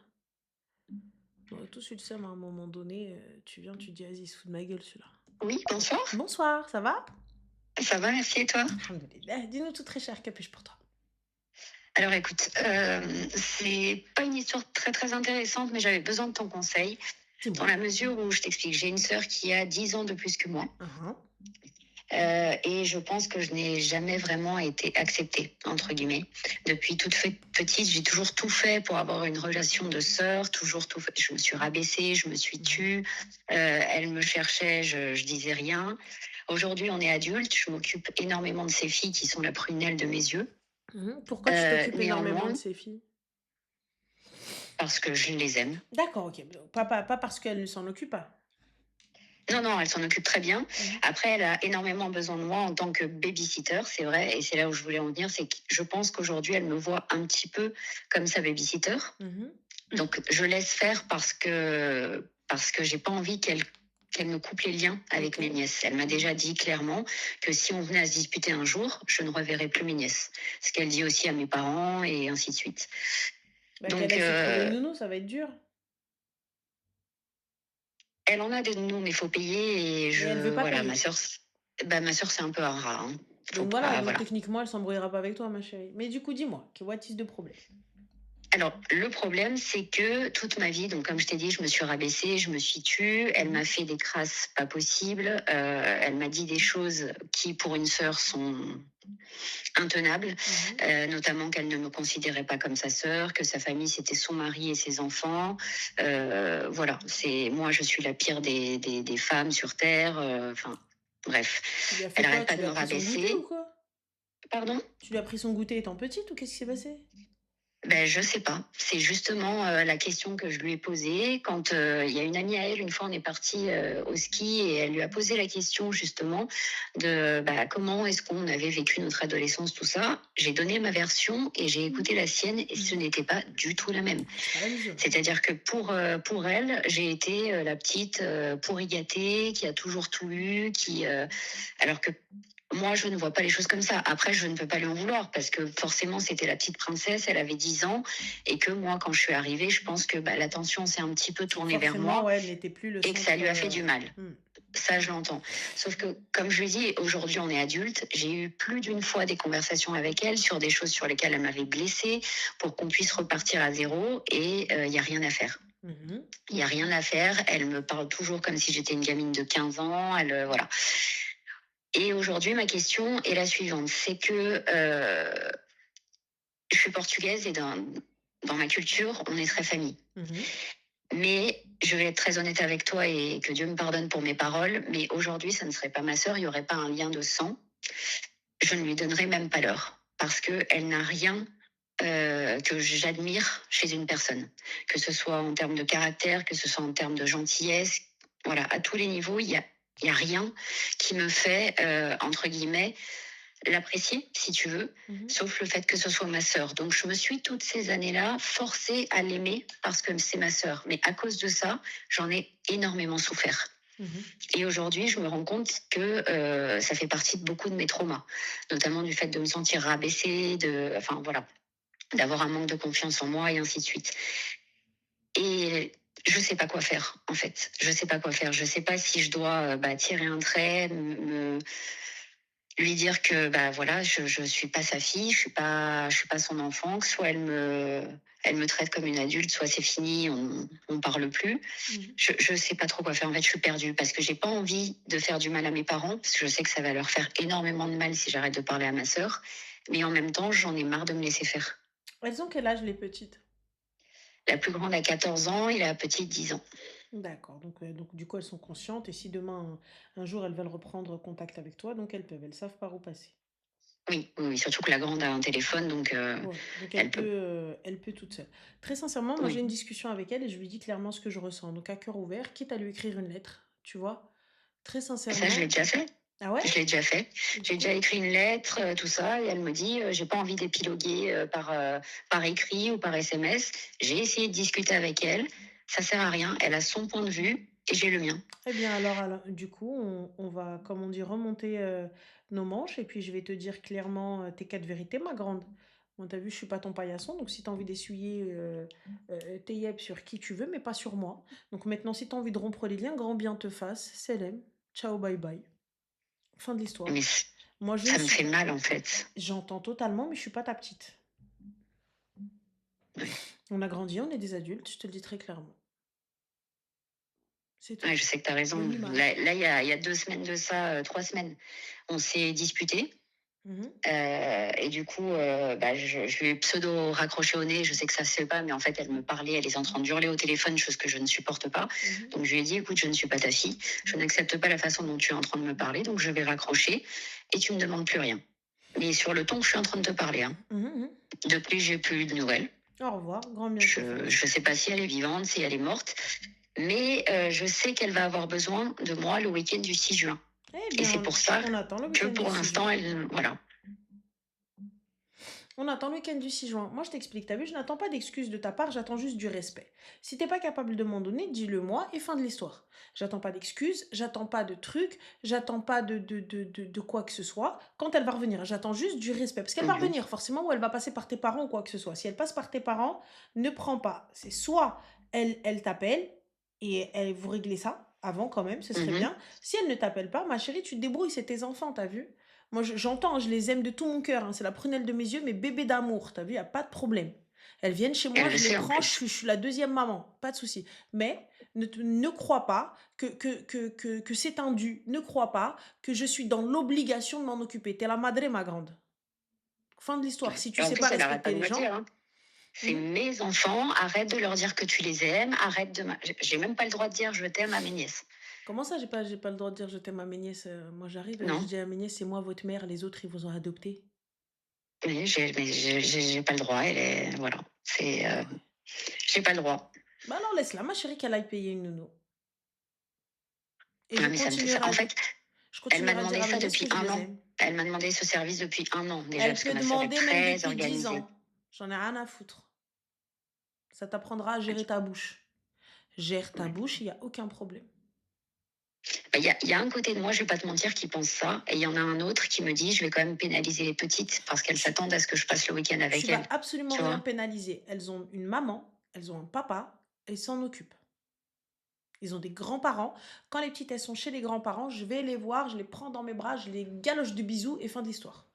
Speaker 2: On aurait tous eu le seum à un moment donné. Tu viens, tu dis, vas-y, il se fout de ma gueule, celui-là.
Speaker 1: Oui, bonsoir.
Speaker 2: Bonsoir, ça va?
Speaker 1: Ça va, merci et toi?
Speaker 2: Alhamdoulilah. Dis-nous tout très cher, que puis-je pour toi?
Speaker 1: Alors écoute, c'est pas une histoire très, très intéressante, mais j'avais besoin de ton conseil dans
Speaker 2: Dis-moi.
Speaker 1: la mesure où je t'explique, j'ai une sœur qui a 10 ans de plus que moi.
Speaker 2: Uhum.
Speaker 1: Et je pense que je n'ai jamais vraiment été acceptée, entre guillemets. Depuis toute petite, j'ai toujours tout fait pour avoir une relation de sœur, toujours tout fait. Je me suis rabaissée, je me suis tue, elle me cherchait, je disais rien. Aujourd'hui, on est adulte, je m'occupe énormément de ces filles qui sont la prunelle de mes yeux.
Speaker 2: Pourquoi tu t'occupes énormément de
Speaker 1: Néanmoins,
Speaker 2: ces filles?
Speaker 1: parce que je les aime.
Speaker 2: D'accord, ok. Pas parce qu'elle ne s'en occupe pas.
Speaker 1: Non, non, elle s'en occupe très bien.
Speaker 2: Mhm.
Speaker 1: Après, elle a énormément besoin de moi en tant que babysitter, c'est vrai. Et c'est là où je voulais en venir, c'est que je pense qu'aujourd'hui, elle me voit un petit peu comme sa babysitter.
Speaker 2: Mhm.
Speaker 1: Donc, je laisse faire parce que j'ai pas envie qu'elle me coupe les liens avec
Speaker 2: Ok.
Speaker 1: mes nièces. Elle m'a déjà dit clairement que si on venait à se disputer un jour, je ne reverrai plus mes nièces. Ce qu'elle dit aussi à mes parents et ainsi de suite.
Speaker 2: Bah, qu'elle
Speaker 1: Donc,
Speaker 2: aille se trouver une nounou, ça va être dur.
Speaker 1: elle en a des noms, mais il faut payer. Et
Speaker 2: Mais elle veut pas
Speaker 1: voilà,
Speaker 2: payer.
Speaker 1: ma sœur, c'est un peu un rat. Hein. Faut
Speaker 2: Donc voilà,
Speaker 1: pas,
Speaker 2: donc
Speaker 1: voilà.
Speaker 2: techniquement, elle s'embrouillera pas avec toi, ma chérie. Mais du coup, dis-moi, what is the problème?
Speaker 1: Alors, le problème, c'est que toute ma vie, donc comme je t'ai dit, je me suis rabaissée, je me suis tue. Elle m'a fait des crasses pas possibles. Elle m'a dit des choses qui, pour une sœur, sont intenables, notamment qu'elle ne me considérait pas comme sa sœur, que sa famille, c'était son mari et ses enfants. Voilà, moi, je suis la pire des femmes sur Terre. Enfin, bref,
Speaker 2: Tu lui as fait
Speaker 1: elle
Speaker 2: quoi?
Speaker 1: arrête pas
Speaker 2: Tu
Speaker 1: de
Speaker 2: lui
Speaker 1: me
Speaker 2: as pris son goûter ou
Speaker 1: rabaisser.
Speaker 2: quoi?
Speaker 1: Pardon?
Speaker 2: Tu lui as pris son goûter étant petite ou qu'est-ce qui s'est passé?
Speaker 1: Ben, je sais pas. C'est justement la question que je lui ai posée. Quand il y a une amie à elle, une fois on est parti au ski et elle lui a posé la question justement de comment est-ce qu'on avait vécu notre adolescence, tout ça. J'ai donné ma version et j'ai écouté la sienne et ce n'était pas du tout la même.
Speaker 2: C'est pas la même chose.
Speaker 1: C'est-à-dire que pour elle, j'ai été la petite pourri gâtée qui a toujours tout eu, alors que moi, je ne vois pas les choses comme ça. Après, je ne peux pas lui en vouloir parce que forcément, c'était la petite princesse, elle avait 10 ans et que moi, quand je suis arrivée, je pense que l'attention s'est un petit peu tournée vers
Speaker 2: Forcément,
Speaker 1: moi
Speaker 2: ouais, elle n'était plus le
Speaker 1: et que ça
Speaker 2: centre.
Speaker 1: lui a fait du mal.
Speaker 2: Hmm.
Speaker 1: Ça, je l'entends. Sauf que, comme je lui dis, aujourd'hui, on est adulte. J'ai eu plus d'une fois des conversations avec elle sur des choses sur lesquelles elle m'avait blessée pour qu'on puisse repartir à zéro et il n'y a rien à faire.
Speaker 2: Mhm.
Speaker 1: Il n'y a rien à faire. Elle me parle toujours comme si j'étais une gamine de 15 ans. Voilà. Et aujourd'hui, ma question est la suivante. C'est que je suis portugaise et dans ma culture, on est très famille.
Speaker 2: Mhm.
Speaker 1: Mais je vais être très honnête avec toi et que Dieu me pardonne pour mes paroles. Mais aujourd'hui, ça ne serait pas ma sœur. Il n'y aurait pas un lien de sang. Je ne lui donnerai même pas l'heure. Parce qu'elle n'a rien que j'admire chez une personne. Que ce soit en termes de caractère, que ce soit en termes de gentillesse. Voilà, à tous les niveaux, il y a rien qui me fait, entre guillemets, l'apprécier, si tu veux, sauf le fait que ce soit ma sœur. Donc, je me suis toutes ces années-là forcée à l'aimer parce que c'est ma sœur. Mais à cause de ça, j'en ai énormément souffert. Et aujourd'hui, je me rends compte que ça fait partie de beaucoup de mes traumas, notamment du fait de me sentir rabaissée, d'avoir un manque de confiance en moi et ainsi de suite. Et je sais pas quoi faire, en fait. Je sais pas quoi faire. Je sais pas si je dois tirer un trait, lui dire que voilà, je suis pas sa fille, je suis pas son enfant, que soit elle me traite comme une adulte, soit c'est fini, on parle plus. Je sais pas trop quoi faire. En fait, je suis perdue parce que j'ai pas envie de faire du mal à mes parents parce que je sais que ça va leur faire énormément de mal si j'arrête de parler à ma sœur. Mais en même temps, j'en ai marre de me laisser faire.
Speaker 2: Elles ont quel âge, les petites?
Speaker 3: La plus grande a 14 ans et la petite 10 ans.
Speaker 2: D'accord. Donc, du coup, elles sont conscientes. Et si demain, un jour, elles veulent reprendre contact avec toi, donc elles peuvent. Elles savent par où passer.
Speaker 3: Oui, oui, oui, surtout que la grande a un téléphone, donc
Speaker 2: Ouais. Donc,
Speaker 3: elle peut.
Speaker 2: elle peut toute seule. Très sincèrement, moi, j'ai
Speaker 3: Oui,
Speaker 2: une discussion avec elle et je lui dis clairement ce que je ressens. Donc, à cœur ouvert, quitte à lui écrire une lettre, tu vois. Très
Speaker 3: ça, je l'ai
Speaker 2: sincèrement.
Speaker 3: déjà fait.
Speaker 2: Ah ouais?
Speaker 3: Je l'ai déjà fait.
Speaker 2: Et du
Speaker 3: J'ai déjà
Speaker 2: coup?
Speaker 3: écrit une lettre, tout ça, et elle me dit, j'ai pas envie d'épiloguer par écrit ou par SMS. J'ai essayé de discuter avec elle, ça sert à rien. Elle a son point de vue et j'ai le mien.
Speaker 2: Eh bien, alors, du coup, on va, comme on dit, remonter nos manches et puis je vais te dire clairement tes quatre vérités, ma grande. Bon, t'as vu, je suis pas ton paillasson, donc si t'as envie d'essuyer tes yeux sur qui tu veux, mais pas sur moi. Donc maintenant, si t'as envie de rompre les liens, grand bien te fasse. Selem. Ciao, bye bye. Fin de
Speaker 3: Mais
Speaker 2: l'histoire. Moi, je ne
Speaker 3: ça me fait
Speaker 2: suis.
Speaker 3: mal en fait.
Speaker 2: J'entends totalement, mais je suis pas ta petite.
Speaker 3: Ouais.
Speaker 2: On a grandi, on est des adultes, je te le dis très clairement. C'est tout.
Speaker 3: Ouais, je sais que tu as raison.
Speaker 2: Bonne image.
Speaker 3: Là, il y a 2 semaines de ça, 3 semaines, on s'est disputé.
Speaker 2: Mhm,
Speaker 3: Et du coup, je lui ai pseudo raccroché au nez. Je sais que ça se fait pas, mais en fait, elle me parlait, elle est en train d'hurler au téléphone, chose que je ne supporte pas.
Speaker 2: mhm,
Speaker 3: Donc, je lui ai dit, écoute, je ne suis pas ta fille. Je n'accepte pas la façon dont tu es en train de me parler, donc je vais raccrocher et tu me demandes plus rien. Mais sur le ton que je suis en train de te parler, hein.
Speaker 2: mhm, mhm.
Speaker 3: Depuis, j'ai plus eu de nouvelles.
Speaker 2: Au revoir, grand bien te
Speaker 3: Je
Speaker 2: fasse.
Speaker 3: ne sais pas si elle est vivante, si elle est morte, mais je sais qu'elle va avoir besoin de moi le week-end du 6 juin.
Speaker 2: Eh
Speaker 3: Et c'est
Speaker 2: bien,
Speaker 3: pour ça
Speaker 2: on attend le
Speaker 3: que
Speaker 2: week-end du
Speaker 3: pour
Speaker 2: 6
Speaker 3: l'instant,
Speaker 2: juin.
Speaker 3: elle, voilà.
Speaker 2: On attend le week-end du 6 juin. Moi, je t'explique, t'as vu, je n'attends pas d'excuses de ta part, j'attends juste du respect. Si t'es pas capable de m'en donner, dis-le moi et fin de l'histoire. J'attends pas d'excuses, j'attends pas de trucs, j'attends pas de quoi que ce soit. Quand elle va revenir, j'attends juste du respect. Parce qu'elle va
Speaker 3: Mhm.
Speaker 2: revenir, forcément, ou elle va passer par tes parents ou quoi que ce soit. Si elle passe par tes parents, ne prends pas. C'est soit elle t'appelle et elle vous réglez ça avant quand même, ce serait
Speaker 3: Mhm.
Speaker 2: bien. Si elle ne t'appelle pas, ma chérie, tu te débrouilles, c'est tes enfants, t'as vu? Moi, j'entends, je les aime de tout mon cœur, hein, c'est la prunelle de mes yeux, mes bébés d'amour, t'as vu, y a pas de problème. Elles viennent chez
Speaker 3: Et
Speaker 2: moi,
Speaker 3: elle le
Speaker 2: je les
Speaker 3: sait en
Speaker 2: prends,
Speaker 3: plus.
Speaker 2: je suis la deuxième maman, pas de souci. Mais ne crois pas que c'est un dû, ne crois pas que je suis dans l'obligation de m'en occuper. T'es la madre, ma grande. Fin de l'histoire.
Speaker 3: Ouais.
Speaker 2: Si tu
Speaker 3: Et en
Speaker 2: sais pas
Speaker 3: plus, elle arrête pas
Speaker 2: respecter
Speaker 3: de
Speaker 2: les
Speaker 3: me
Speaker 2: gens,
Speaker 3: dire, hein, c'est
Speaker 2: mhm.
Speaker 3: mes enfants, arrête de leur dire que tu les aimes, arrête de. J'ai même pas le droit de dire je t'aime à mes nièces.
Speaker 2: Comment ça, j'ai pas le droit de dire je t'aime à mes nièces. Moi, j'arrive, je
Speaker 3: Non,
Speaker 2: dis à mes nièces, c'est moi votre mère, les autres, ils vous ont adopté.
Speaker 3: mais j'ai pas le droit. Elle est, voilà, j'ai pas le droit.
Speaker 2: Bah alors laisse-la, ma chérie, qu'elle aille payer une nounou. Et
Speaker 3: Ouais, mais ça me fait ça. En fait,
Speaker 2: je
Speaker 3: elle m'a
Speaker 2: continuerai à dire
Speaker 3: demandé
Speaker 2: à mes
Speaker 3: ça
Speaker 2: nièces
Speaker 3: depuis
Speaker 2: que je
Speaker 3: un
Speaker 2: les
Speaker 3: an.
Speaker 2: aime.
Speaker 3: Elle m'a demandé ce service depuis un an déjà,
Speaker 2: Elle
Speaker 3: parce que
Speaker 2: peut
Speaker 3: ma sœur est
Speaker 2: demander même
Speaker 3: très
Speaker 2: depuis 10
Speaker 3: organisée.
Speaker 2: ans. J'en ai rien à foutre. Ça t'apprendra à gérer ta bouche. Gère ta
Speaker 3: Ouais.
Speaker 2: bouche, il n'y a aucun problème.
Speaker 3: Il y a un côté de moi, je vais pas te mentir, qui pense ça, et il y en a un autre qui me dit, je vais quand même pénaliser les petites parce qu'elles
Speaker 2: Tu,
Speaker 3: s'attendent à ce que je passe le week-end
Speaker 2: tu
Speaker 3: avec
Speaker 2: vas
Speaker 3: elles.
Speaker 2: absolument
Speaker 3: Tu
Speaker 2: rien
Speaker 3: vois?
Speaker 2: pénaliser. Elles ont une maman, elles ont un papa, elles s'en occupent. Ils ont des grands-parents. Quand les petites, elles sont chez les grands-parents, je vais les voir, je les prends dans mes bras, je les galoche de bisous et fin de l'histoire.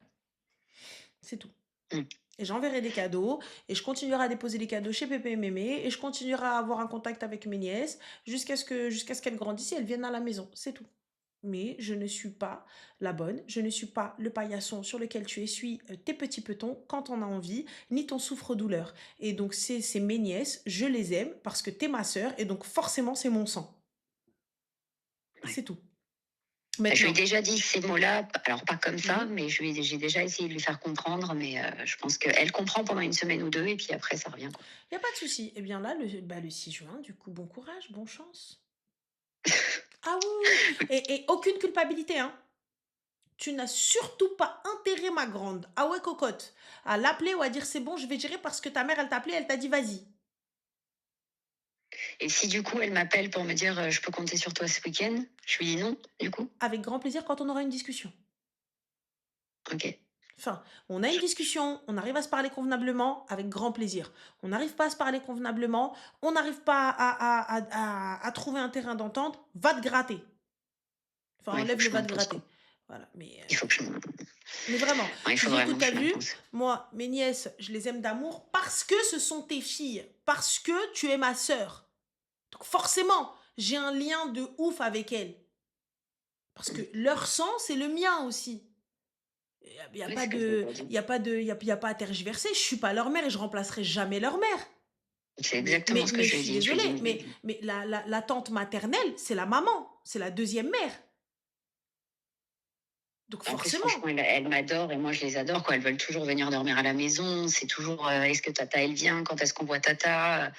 Speaker 2: C'est tout.
Speaker 3: Mm.
Speaker 2: Et j'enverrai des cadeaux, et je continuerai à déposer les cadeaux chez Pépé et Mémé, et je continuerai à avoir un contact avec mes nièces jusqu'à ce qu'elles grandissent et elles viennent à la maison. C'est tout. Mais je ne suis pas la bonne, je ne suis pas le paillasson sur lequel tu essuies tes petits petons quand on a envie, ni ton souffre-douleur. Et donc c'est mes nièces, je les aime parce que t'es ma sœur, et donc forcément c'est mon sang.
Speaker 3: Ouais.
Speaker 2: C'est tout.
Speaker 3: Je lui ai
Speaker 2: Maintenant,
Speaker 3: déjà dit ces mots-là, alors pas comme ça,
Speaker 2: mhm,
Speaker 3: mais j'ai déjà essayé de lui faire comprendre, mais je pense qu'elle comprend pendant une semaine ou deux, et puis après, ça revient, quoi.
Speaker 2: il n'y a pas de souci. Eh bien là, le 6 juin, du coup, bon courage, bonne chance. Ah oui, oui, oui. Et aucune culpabilité, hein. Tu n'as surtout pas intérêt, ma grande, ah ouais, cocotte, à l'appeler ou à dire c'est bon, je vais gérer parce que ta mère, elle t'a appelé, elle t'a dit vas-y.
Speaker 3: Et si du coup, elle m'appelle pour me dire, je peux compter sur toi ce week-end, je lui dis non, du coup.
Speaker 2: Avec grand plaisir quand on aura une discussion.
Speaker 3: Ok.
Speaker 2: Enfin, on a une discussion, on arrive à se parler convenablement, avec grand plaisir. On n'arrive pas à se parler convenablement, on n'arrive pas à trouver un terrain d'entente, va te gratter. Enfin,
Speaker 3: Ouais, il faut
Speaker 2: enlève
Speaker 3: que
Speaker 2: le
Speaker 3: je
Speaker 2: va te
Speaker 3: m'impose, quoi.
Speaker 2: gratter. Voilà,
Speaker 3: Il faut que je
Speaker 2: mais vraiment,
Speaker 3: Ouais, il
Speaker 2: je
Speaker 3: faut
Speaker 2: dis,
Speaker 3: vraiment
Speaker 2: écoute,
Speaker 3: que
Speaker 2: t'as
Speaker 3: je
Speaker 2: vu,
Speaker 3: m'impose.
Speaker 2: moi, mes nièces, je les aime d'amour parce que ce sont tes filles, parce que tu es ma sœur. Donc forcément, j'ai un lien de ouf avec elles. Parce que leur sang, c'est le mien aussi. Il n'y a
Speaker 3: Oui,
Speaker 2: pas
Speaker 3: c'est ce que je me
Speaker 2: de,
Speaker 3: dis.
Speaker 2: y a pas à tergiverser. Je suis pas leur mère et je remplacerai jamais leur mère.
Speaker 3: C'est exactement ce que
Speaker 2: Mais
Speaker 3: je
Speaker 2: je
Speaker 3: lui ai
Speaker 2: suis
Speaker 3: dit. Je lui ai
Speaker 2: désolée,
Speaker 3: dit,
Speaker 2: mais la tante maternelle, c'est la maman, c'est la deuxième mère. Donc
Speaker 3: en plus,
Speaker 2: forcément.
Speaker 3: franchement, elle m'adore et moi, je les adore, quoi. Elles veulent toujours venir dormir à la maison. C'est toujours, est-ce que Tata, elle vient? Quand est-ce qu'on voit Tata?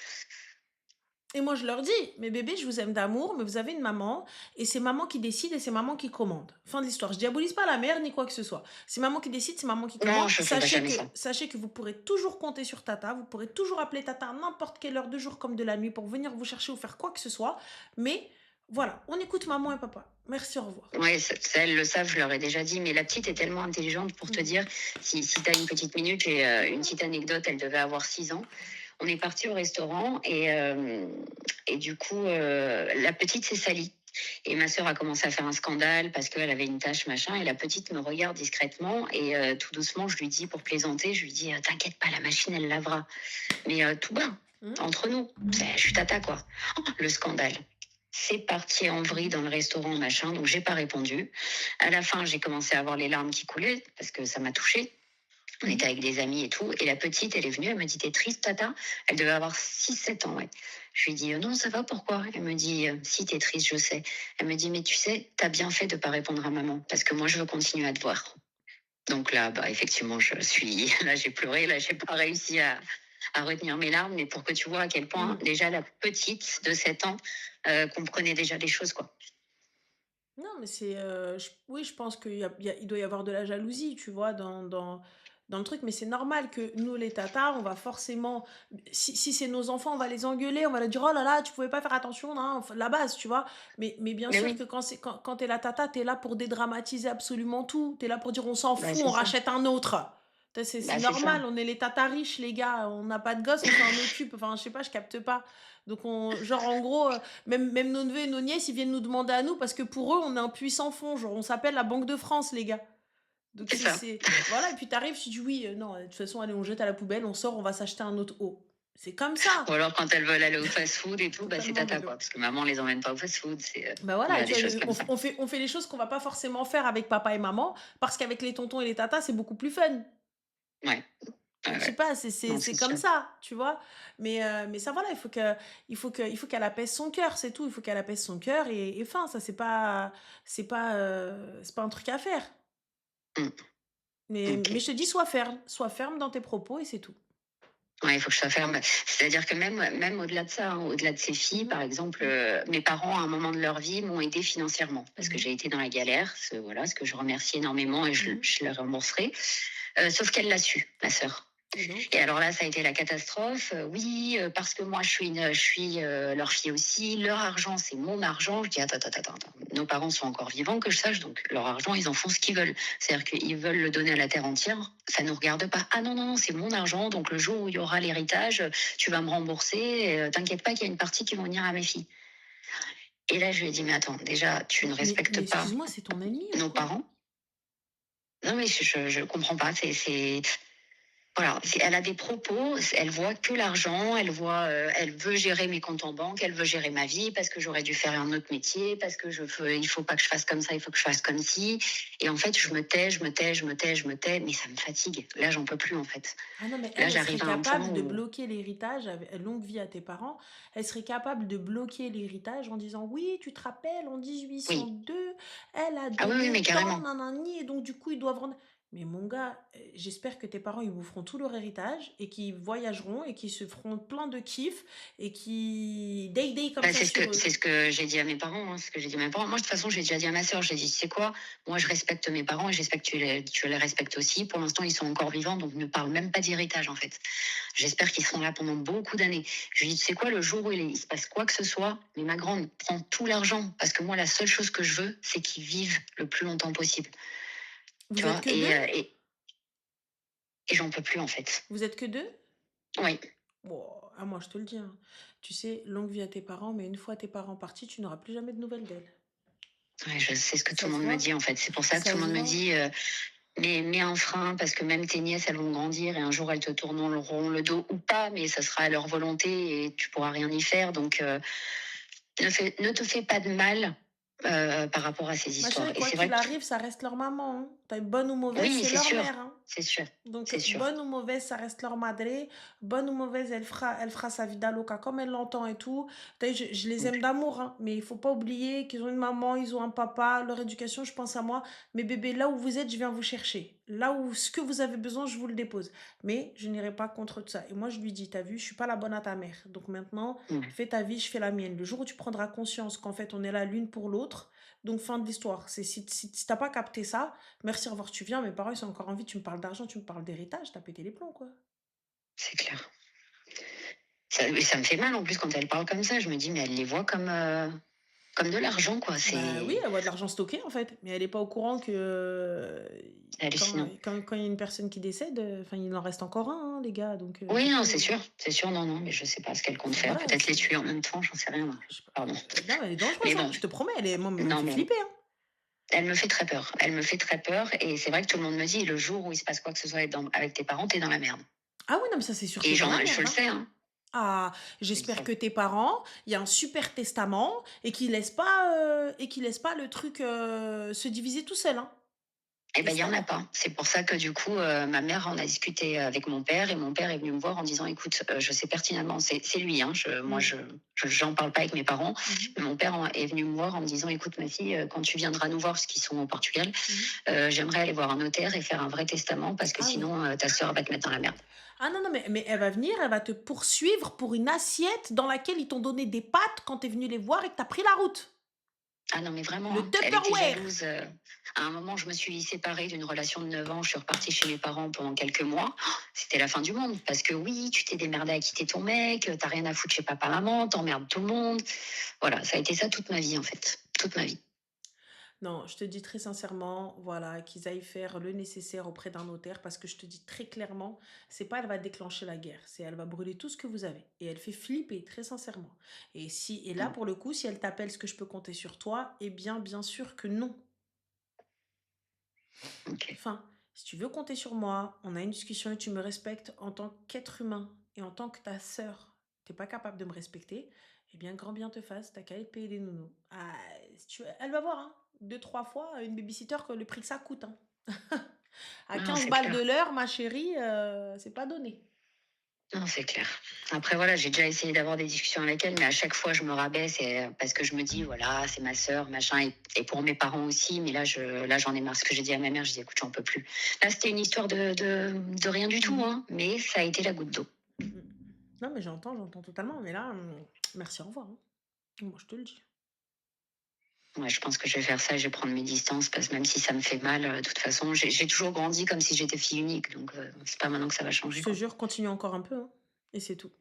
Speaker 2: Et moi, je leur dis, mes bébés, je vous aime d'amour, mais vous avez une maman, et c'est maman qui décide et c'est maman qui commande. Fin de l'histoire. Je diabolise pas la mère ni quoi que ce soit. C'est maman qui décide, c'est maman qui
Speaker 3: Non,
Speaker 2: commande.
Speaker 3: je ferai jamais ça.
Speaker 2: Sachez que vous pourrez toujours compter sur Tata, vous pourrez toujours appeler Tata à n'importe quelle heure de jour comme de la nuit pour venir vous chercher ou faire quoi que ce soit. Mais voilà, on écoute maman et papa. Merci, au revoir.
Speaker 3: Oui, elles le savent, je leur ai déjà dit, mais la petite est tellement intelligente pour te dire, si tu as une petite minute, j'ai une petite anecdote, elle devait avoir 6 ans. On est parti au restaurant et du coup, la petite s'est salie. Et ma sœur a commencé à faire un scandale parce qu'elle avait une tache, machin. Et la petite me regarde discrètement et tout doucement, je lui dis, pour plaisanter, je lui dis, t'inquiète pas, la machine, elle lavera. Mais tout bas, entre nous, je suis tata, quoi. Oh, le scandale. C'est parti en vrille dans le restaurant, machin. Donc, j'ai pas répondu. À la fin, j'ai commencé à avoir les larmes qui coulaient parce que ça m'a touchée. On était avec des amis et tout. Et la petite, elle est venue, elle me dit, t'es triste, tata? Elle devait avoir 6-7 ans, ouais. Je lui dis, non, ça va, pourquoi? Elle me dit, si, t'es triste, je sais. Elle me dit, mais tu sais, t'as bien fait de pas répondre à maman, parce que moi, je veux continuer à te voir. Donc là, effectivement, là, j'ai pleuré, là, j'ai pas réussi à retenir mes larmes, mais pour que tu vois à quel point, déjà, la petite de 7 ans comprenait déjà les choses, quoi.
Speaker 2: Non, mais c'est. Oui, je pense il doit y avoir de la jalousie, tu vois, dans le truc, mais c'est normal que nous, les tatas, on va forcément. Si c'est nos enfants, on va les engueuler, on va leur dire, oh là là, tu pouvais pas faire attention, hein, enfin, la base, tu vois. Mais bien
Speaker 3: Mais
Speaker 2: sûr
Speaker 3: oui,
Speaker 2: que quand t'es la tata, t'es là pour dédramatiser absolument tout. T'es là pour dire, on s'en fout, on
Speaker 3: c'est ça.
Speaker 2: rachète un autre. C'est
Speaker 3: C'est
Speaker 2: normal,
Speaker 3: ça.
Speaker 2: on est les tatas riches, les gars, on n'a pas de gosse, on s'en occupe. Enfin, je sais pas, je capte pas. Donc, genre, en gros, même nos neveux et nos nièces, ils viennent nous demander à nous parce que pour eux, on est un puissant fond. Genre, on s'appelle la Banque de France, les gars. Donc,
Speaker 3: C'est ça.
Speaker 2: Voilà, et puis t'arrives, tu dis oui, non, de toute façon, allez, on jette à la poubelle, on sort, on va s'acheter un autre eau. C'est comme ça.
Speaker 3: Ou alors, quand elles veulent aller au fast-food et tout, c'est
Speaker 2: Totalement
Speaker 3: tata,
Speaker 2: délire.
Speaker 3: quoi. Parce que maman les emmène pas au fast-food.
Speaker 2: Bah voilà,
Speaker 3: Voilà,
Speaker 2: tu
Speaker 3: des
Speaker 2: vois,
Speaker 3: choses comme ça.
Speaker 2: on fait les choses qu'on va pas forcément faire avec papa et maman parce qu'avec les tontons et les tatas, c'est beaucoup plus fun.
Speaker 3: Ouais.
Speaker 2: Je sais
Speaker 3: Ouais.
Speaker 2: pas,
Speaker 3: Non,
Speaker 2: c'est
Speaker 3: c'est
Speaker 2: comme
Speaker 3: sûr.
Speaker 2: ça, tu vois. Mais ça, voilà, il faut qu'elle apaise son cœur, c'est tout. Il faut qu'elle apaise son cœur et fin, ça, c'est pas un truc à faire.
Speaker 3: Mm.
Speaker 2: Mais
Speaker 3: Ok.
Speaker 2: je te dis, sois ferme dans tes propos et c'est tout.
Speaker 3: Ouais, il faut que je sois ferme. C'est-à-dire que même au-delà de ça, hein, au-delà de ces filles, par exemple, mes parents, à un moment de leur vie, m'ont aidé financièrement parce que j'ai été dans la galère, voilà, ce que je remercie énormément et je le rembourserai. Sauf qu'elle l'a su, ma sœur. Et alors là, ça a été la catastrophe. Oui, parce que moi, je suis leur fille aussi. Leur argent, c'est mon argent. Je dis, attends. Nos parents sont encore vivants, que je sache. Donc, leur argent, ils en font ce qu'ils veulent. C'est-à-dire qu'ils veulent le donner à la terre entière. Ça ne nous regarde pas. Ah non, c'est mon argent. Donc, le jour où il y aura l'héritage, tu vas me rembourser. T'inquiète pas qu'il y a une partie qui va venir à mes filles. Et là, je lui ai dit, mais attends, déjà, tu ne respectes
Speaker 2: Mais
Speaker 3: pas
Speaker 2: excuse-moi, c'est ton ennemi ou
Speaker 3: nos
Speaker 2: quoi?
Speaker 3: parents. Non, mais je comprends pas. Voilà, elle a des propos, elle voit que l'argent, elle veut gérer mes comptes en banque, elle veut gérer ma vie parce que j'aurais dû faire un autre métier, parce que il faut pas que je fasse comme ça, il faut que je fasse comme ci. Et en fait, je me tais, mais ça me fatigue. Là, j'en peux plus en fait.
Speaker 2: Ah non, mais
Speaker 3: Là,
Speaker 2: elle serait
Speaker 3: j'arrive à un point
Speaker 2: capable de
Speaker 3: où
Speaker 2: bloquer l'héritage, longue vie à tes parents, elle serait capable de bloquer l'héritage en disant oui, tu te rappelles, en
Speaker 3: oui,
Speaker 2: 1802, elle a
Speaker 3: ah oui,
Speaker 2: donné
Speaker 3: mais
Speaker 2: tant,
Speaker 3: carrément.
Speaker 2: nanani, et donc du coup, ils doivent rendre. Mais mon gars, j'espère que tes parents, ils vous feront tout leur héritage et qu'ils voyageront et qu'ils se feront plein de kiffs et qui day comme ça sur eux.
Speaker 3: C'est ce que j'ai dit à mes parents, hein, ce que j'ai dit à mes parents. Moi, de toute façon, j'ai déjà dit à ma sœur, j'ai dit, tu sais quoi, moi, je respecte mes parents et j'espère que tu les respectes aussi. Pour l'instant, ils sont encore vivants, donc ne parle même pas d'héritage, en fait. J'espère qu'ils seront là pendant beaucoup d'années. Je lui dis, tu sais quoi, le jour où il se passe quoi que ce soit, mais ma grande prend tout l'argent, parce que moi, la seule chose que je veux, c'est qu'ils vivent le plus longtemps possible. Tu
Speaker 2: Vous êtes
Speaker 3: vois,
Speaker 2: que deux?
Speaker 3: et j'en peux plus, en fait.
Speaker 2: Vous êtes que deux?
Speaker 3: Oui,
Speaker 2: Bon, ah, moi, je te le dis, hein. Tu sais, longue vie à tes parents, mais une fois tes parents partis, tu n'auras plus jamais de nouvelles d'elles.
Speaker 3: ouais, je sais ce que tout
Speaker 2: Ça
Speaker 3: le
Speaker 2: se
Speaker 3: monde me
Speaker 2: voit?
Speaker 3: dit, en fait. C'est pour ça que
Speaker 2: Ça
Speaker 3: tout le
Speaker 2: se
Speaker 3: monde me
Speaker 2: voit?
Speaker 3: dit, mais mets un frein, parce que même tes nièces, elles vont grandir et un jour, elles te tourneront le dos ou pas, mais ça sera à leur volonté et tu pourras rien y faire. Donc, ne te fais pas de mal par rapport à ces
Speaker 2: Ma
Speaker 3: histoires.
Speaker 2: chérie,
Speaker 3: Et
Speaker 2: quoi
Speaker 3: c'est
Speaker 2: qu'il
Speaker 3: vrai que
Speaker 2: arrive, ça reste leur maman, hein. T'as bonne ou mauvaise,
Speaker 3: Oui,
Speaker 2: c'est
Speaker 3: c'est
Speaker 2: leur
Speaker 3: sûr,
Speaker 2: mère, hein.
Speaker 3: c'est sûr,
Speaker 2: Donc,
Speaker 3: c'est sûr.
Speaker 2: bonne ou mauvaise, ça reste leur madré. Bonne ou mauvaise, elle fera sa vida loca comme elle l'entend et tout. T'as vu, je les aime d'amour, hein, mais il faut pas oublier qu'ils ont une maman, ils ont un papa, leur éducation, je pense à moi. Mais bébé, là où vous êtes, je viens vous chercher. Là où ce que vous avez besoin, je vous le dépose. Mais je n'irai pas contre tout ça. Et moi, je lui dis, t'as vu, je suis pas la bonne à ta mère. Donc maintenant,
Speaker 3: Ouais.
Speaker 2: fais ta vie, je fais la mienne. Le jour où tu prendras conscience qu'en fait, on est là l'une pour l'autre, donc fin de l'histoire. C'est si t'as pas capté ça, merci, au revoir, tu viens. Mes parents, ils ont encore envie, tu me parles d'argent, tu me parles d'héritage, t'as pété les plombs, quoi.
Speaker 3: C'est clair. Ça me fait mal en plus quand elle parle comme ça. Je me dis, mais elle les voit comme de l'argent, quoi.
Speaker 2: Bah oui,
Speaker 3: C'est
Speaker 2: elle voit de l'argent stocké, en fait. Mais elle est pas au courant que quand
Speaker 3: hallucinant.
Speaker 2: quand il y a une personne qui décède, enfin, il en reste encore un, hein, les gars. Donc,
Speaker 3: Oui,
Speaker 2: du
Speaker 3: non,
Speaker 2: coup,
Speaker 3: c'est sûr, non, non, mais je sais pas ce qu'elle compte
Speaker 2: enfin,
Speaker 3: faire.
Speaker 2: voilà,
Speaker 3: Peut-être les
Speaker 2: c'est.
Speaker 3: tuer en même temps, j'en sais rien.
Speaker 2: Je sais pas.
Speaker 3: Pardon.
Speaker 2: Non, elle est dangereuse,
Speaker 3: Mais
Speaker 2: hein,
Speaker 3: bon,
Speaker 2: je te promets. Moi, elle me
Speaker 3: non,
Speaker 2: fait
Speaker 3: mais
Speaker 2: flipper, hein.
Speaker 3: elle me fait très peur. Elle me fait très peur. Et c'est vrai que tout le monde me dit, le jour où il se passe quoi que ce soit avec tes parents, t'es dans la merde.
Speaker 2: Ah oui, non, mais ça, c'est sûr,
Speaker 3: Et
Speaker 2: t'es dans la
Speaker 3: je
Speaker 2: merde,
Speaker 3: le
Speaker 2: hein.
Speaker 3: sais, hein.
Speaker 2: Ah,
Speaker 3: Je le
Speaker 2: j'espère
Speaker 3: sais.
Speaker 2: que tes parents, il y a un super testament et qu'ils laissent pas le truc se diviser tout seul, hein.
Speaker 3: Eh ben, il y en a
Speaker 2: J'espère.
Speaker 3: pas. C'est pour ça que du coup, ma mère en a discuté avec mon père et mon père est venu me voir en disant, écoute, je sais pertinemment, c'est lui, hein, moi,
Speaker 2: Mm.
Speaker 3: j'en parle pas avec mes parents,
Speaker 2: Mhm.
Speaker 3: mais mon père est venu me voir en me disant, écoute, ma fille, quand tu viendras nous voir, parce qu'ils sont au Portugal,
Speaker 2: Mhm.
Speaker 3: j'aimerais aller voir un notaire et faire un vrai testament parce que
Speaker 2: Ah oui.
Speaker 3: sinon, ta sœur va te mettre dans la merde.
Speaker 2: Ah non, non, mais elle va venir, elle va te poursuivre pour une assiette dans laquelle ils t'ont donné des pâtes quand t'es venu les voir et que t'as pris la route.
Speaker 3: Ah non, mais vraiment,
Speaker 2: Le
Speaker 3: hein, elle était
Speaker 2: Tupperware.
Speaker 3: jalouse. À un moment, je me suis séparée d'une relation de 9 ans. Je suis repartie chez mes parents pendant quelques mois. Oh, c'était la fin du monde. Parce que oui, tu t'es démerdée à quitter ton mec, t'as rien à foutre chez papa-maman, t'emmerdes tout le monde. Voilà, ça a été ça toute ma vie, en fait. Toute ma vie.
Speaker 2: Non, je te dis très sincèrement, voilà, qu'ils aillent faire le nécessaire auprès d'un notaire parce que je te dis très clairement, c'est pas elle va déclencher la guerre, c'est elle va brûler tout ce que vous avez. Et elle fait flipper, très sincèrement. Et là,
Speaker 3: Mm,
Speaker 2: pour le coup, si elle t'appelle, est-ce que je peux compter sur toi? Eh bien sûr que non.
Speaker 3: ok.
Speaker 2: Enfin, si tu veux compter sur moi, on a une discussion et tu me respectes en tant qu'être humain et en tant que ta sœur, t'es pas capable de me respecter, eh bien, grand bien te fasse, t'as qu'à aller payer les nounous. Ah, si tu veux, elle va voir, hein, deux, trois fois, une babysitter, que le prix que ça coûte, hein. À
Speaker 3: Non,
Speaker 2: 15
Speaker 3: c'est
Speaker 2: balles de
Speaker 3: clair.
Speaker 2: l'heure, ma chérie, c'est pas donné.
Speaker 3: Non, c'est clair. Après, voilà, j'ai déjà essayé d'avoir des discussions avec elle, mais à chaque fois, je me rabaisse parce que je me dis, voilà, c'est ma sœur, machin, et pour mes parents aussi. Mais là, j'en ai marre. Ce que j'ai dit à ma mère, je dis, écoute, j'en peux plus. Là, c'était une histoire de rien du tout,
Speaker 2: Mhm.
Speaker 3: hein, mais ça a été la goutte d'eau.
Speaker 2: Mhm. Non, mais j'entends totalement. Mais là, merci, au revoir, hein. Moi, je te le dis.
Speaker 3: Ouais, je pense que je vais faire ça, je vais prendre mes distances, parce que même si ça me fait mal, de toute façon, j'ai toujours grandi comme si j'étais fille unique, donc c'est pas maintenant que ça va
Speaker 2: Je
Speaker 3: changer,
Speaker 2: te
Speaker 3: quoi.
Speaker 2: jure, continue encore un peu, hein, et c'est tout.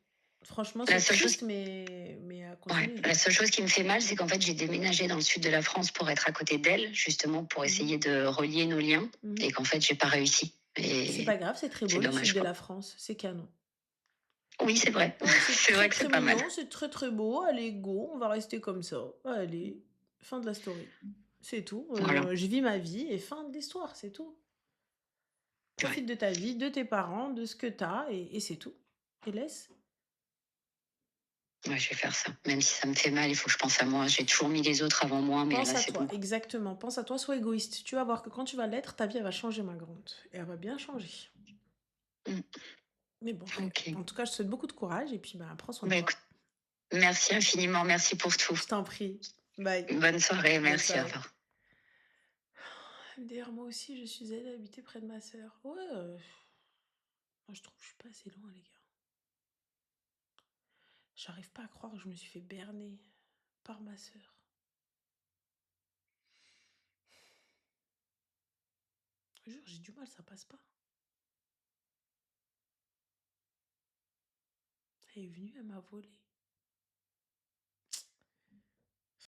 Speaker 2: Franchement,
Speaker 3: La
Speaker 2: c'est
Speaker 3: seule chose
Speaker 2: triste, mais
Speaker 3: Ouais.
Speaker 2: continue.
Speaker 3: La seule chose qui me fait mal, c'est qu'en fait, j'ai déménagé dans le sud de la France pour être à côté d'elle, justement pour
Speaker 2: Mhm.
Speaker 3: essayer de relier nos liens,
Speaker 2: Mhm.
Speaker 3: et qu'en fait, j'ai pas réussi.
Speaker 2: C'est pas
Speaker 3: Et
Speaker 2: grave, c'est très
Speaker 3: c'est
Speaker 2: beau le sud
Speaker 3: dommage,
Speaker 2: de
Speaker 3: quoi.
Speaker 2: la France, c'est canon.
Speaker 3: Oui, c'est vrai.
Speaker 2: Ouais, c'est
Speaker 3: C'est
Speaker 2: très
Speaker 3: vrai que
Speaker 2: très
Speaker 3: c'est pas mal.
Speaker 2: mignon, c'est très très beau. Allez, go, on va rester comme ça. Allez, fin de la story. C'est tout.
Speaker 3: Voilà.
Speaker 2: Je vis ma vie et fin de l'histoire, c'est tout.
Speaker 3: Ouais.
Speaker 2: Profite de ta vie, de tes parents, de ce que t'as et c'est tout. Et laisse.
Speaker 3: Ouais, je vais faire ça. Même si ça me fait mal, il faut que je pense à moi. J'ai toujours mis les autres avant moi, mais
Speaker 2: Pense
Speaker 3: là,
Speaker 2: à
Speaker 3: c'est
Speaker 2: toi,
Speaker 3: bon, quoi.
Speaker 2: exactement. Pense à toi, sois égoïste. Tu vas voir que quand tu vas l'être, ta vie, elle va changer, ma grande. Et elle va bien changer.
Speaker 3: Mm.
Speaker 2: Mais bon,
Speaker 3: Ok.
Speaker 2: en tout cas, je te souhaite beaucoup de courage et puis bah, prends soin de
Speaker 3: Bah,
Speaker 2: toi.
Speaker 3: écoute, merci infiniment. Merci pour tout.
Speaker 2: Je t'en prie. Bye.
Speaker 3: Bonne soirée.
Speaker 2: Bonne
Speaker 3: Merci. Au
Speaker 2: soirée.
Speaker 3: revoir.
Speaker 2: D'ailleurs, moi aussi, je suis allée habiter près de ma sœur. Ouais, moi, je trouve que je suis pas assez loin, les gars. J'arrive pas à croire que je me suis fait berner par ma sœur. Je te jure, j'ai du mal, ça passe pas. Elle est venue, elle m'a volé.